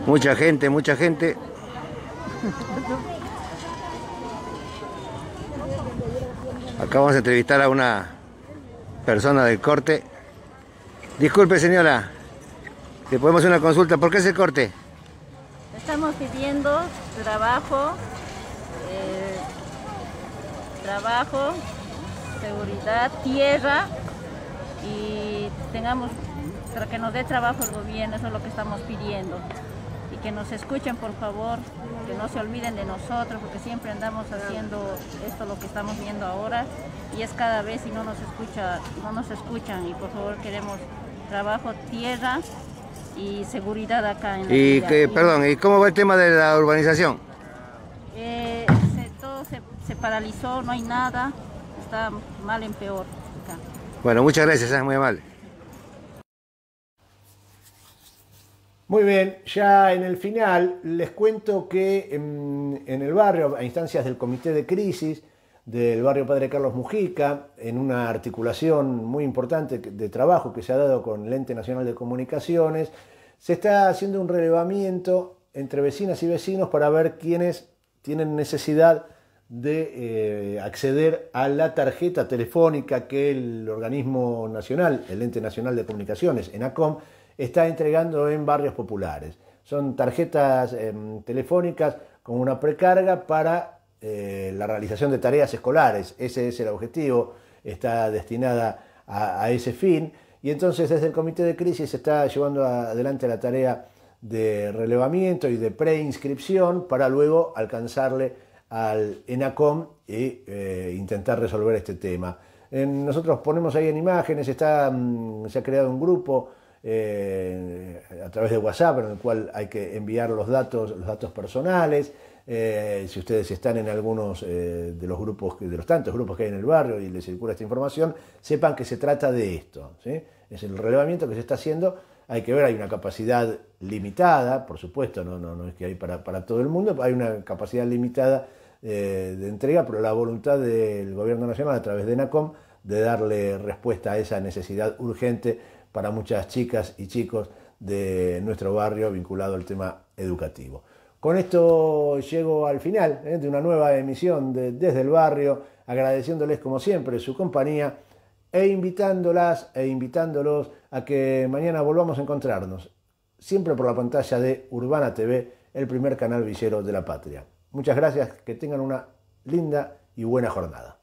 Mucha gente, mucha gente. Acá vamos a entrevistar a una persona del corte. Disculpe, señora, ¿le podemos hacer una consulta? ¿Por qué ese corte? Estamos pidiendo trabajo, seguridad, tierra y para que nos dé trabajo el gobierno, eso es lo que estamos pidiendo. Y que nos escuchen, por favor, que no se olviden de nosotros, porque siempre andamos haciendo esto, lo que estamos viendo ahora, y es cada vez y no nos escuchan, y por favor queremos trabajo, tierra y seguridad acá en la ciudad. Perdón, ¿y cómo va el tema de la urbanización? Todo se paralizó, no hay nada, está mal en peor acá. Bueno, muchas gracias, es muy amable. Muy bien, ya en el final les cuento que en el barrio, a instancias del Comité de Crisis del barrio Padre Carlos Mujica, en una articulación muy importante de trabajo que se ha dado con el Ente Nacional de Comunicaciones, se está haciendo un relevamiento entre vecinas y vecinos para ver quiénes tienen necesidad de acceder a la tarjeta telefónica que el organismo nacional, el Ente Nacional de Comunicaciones, ENACOM, está entregando en barrios populares. Son tarjetas telefónicas con una precarga para la realización de tareas escolares. Ese es el objetivo, está destinada a ese fin. Y entonces desde el Comité de Crisis se está llevando adelante la tarea de relevamiento y de preinscripción para luego alcanzarle al ENACOM e intentar resolver este tema. Nosotros ponemos ahí en imágenes, se ha creado un grupo a través de WhatsApp en el cual hay que enviar los datos personales. Si ustedes están en algunos de los tantos grupos que hay en el barrio y les circula esta información, sepan que se trata de esto, ¿sí? Es el relevamiento que se está haciendo. Hay que ver, hay una capacidad limitada, por supuesto, no es que hay para todo el mundo, hay una capacidad limitada de entrega, pero la voluntad del Gobierno Nacional a través de ENACOM de darle respuesta a esa necesidad urgente para muchas chicas y chicos de nuestro barrio vinculado al tema educativo. Con esto llego al final de una nueva emisión de Desde el Barrio, agradeciéndoles como siempre su compañía e invitándolas e invitándolos a que mañana volvamos a encontrarnos, siempre por la pantalla de Urbana TV, el primer canal villero de la patria. Muchas gracias, que tengan una linda y buena jornada.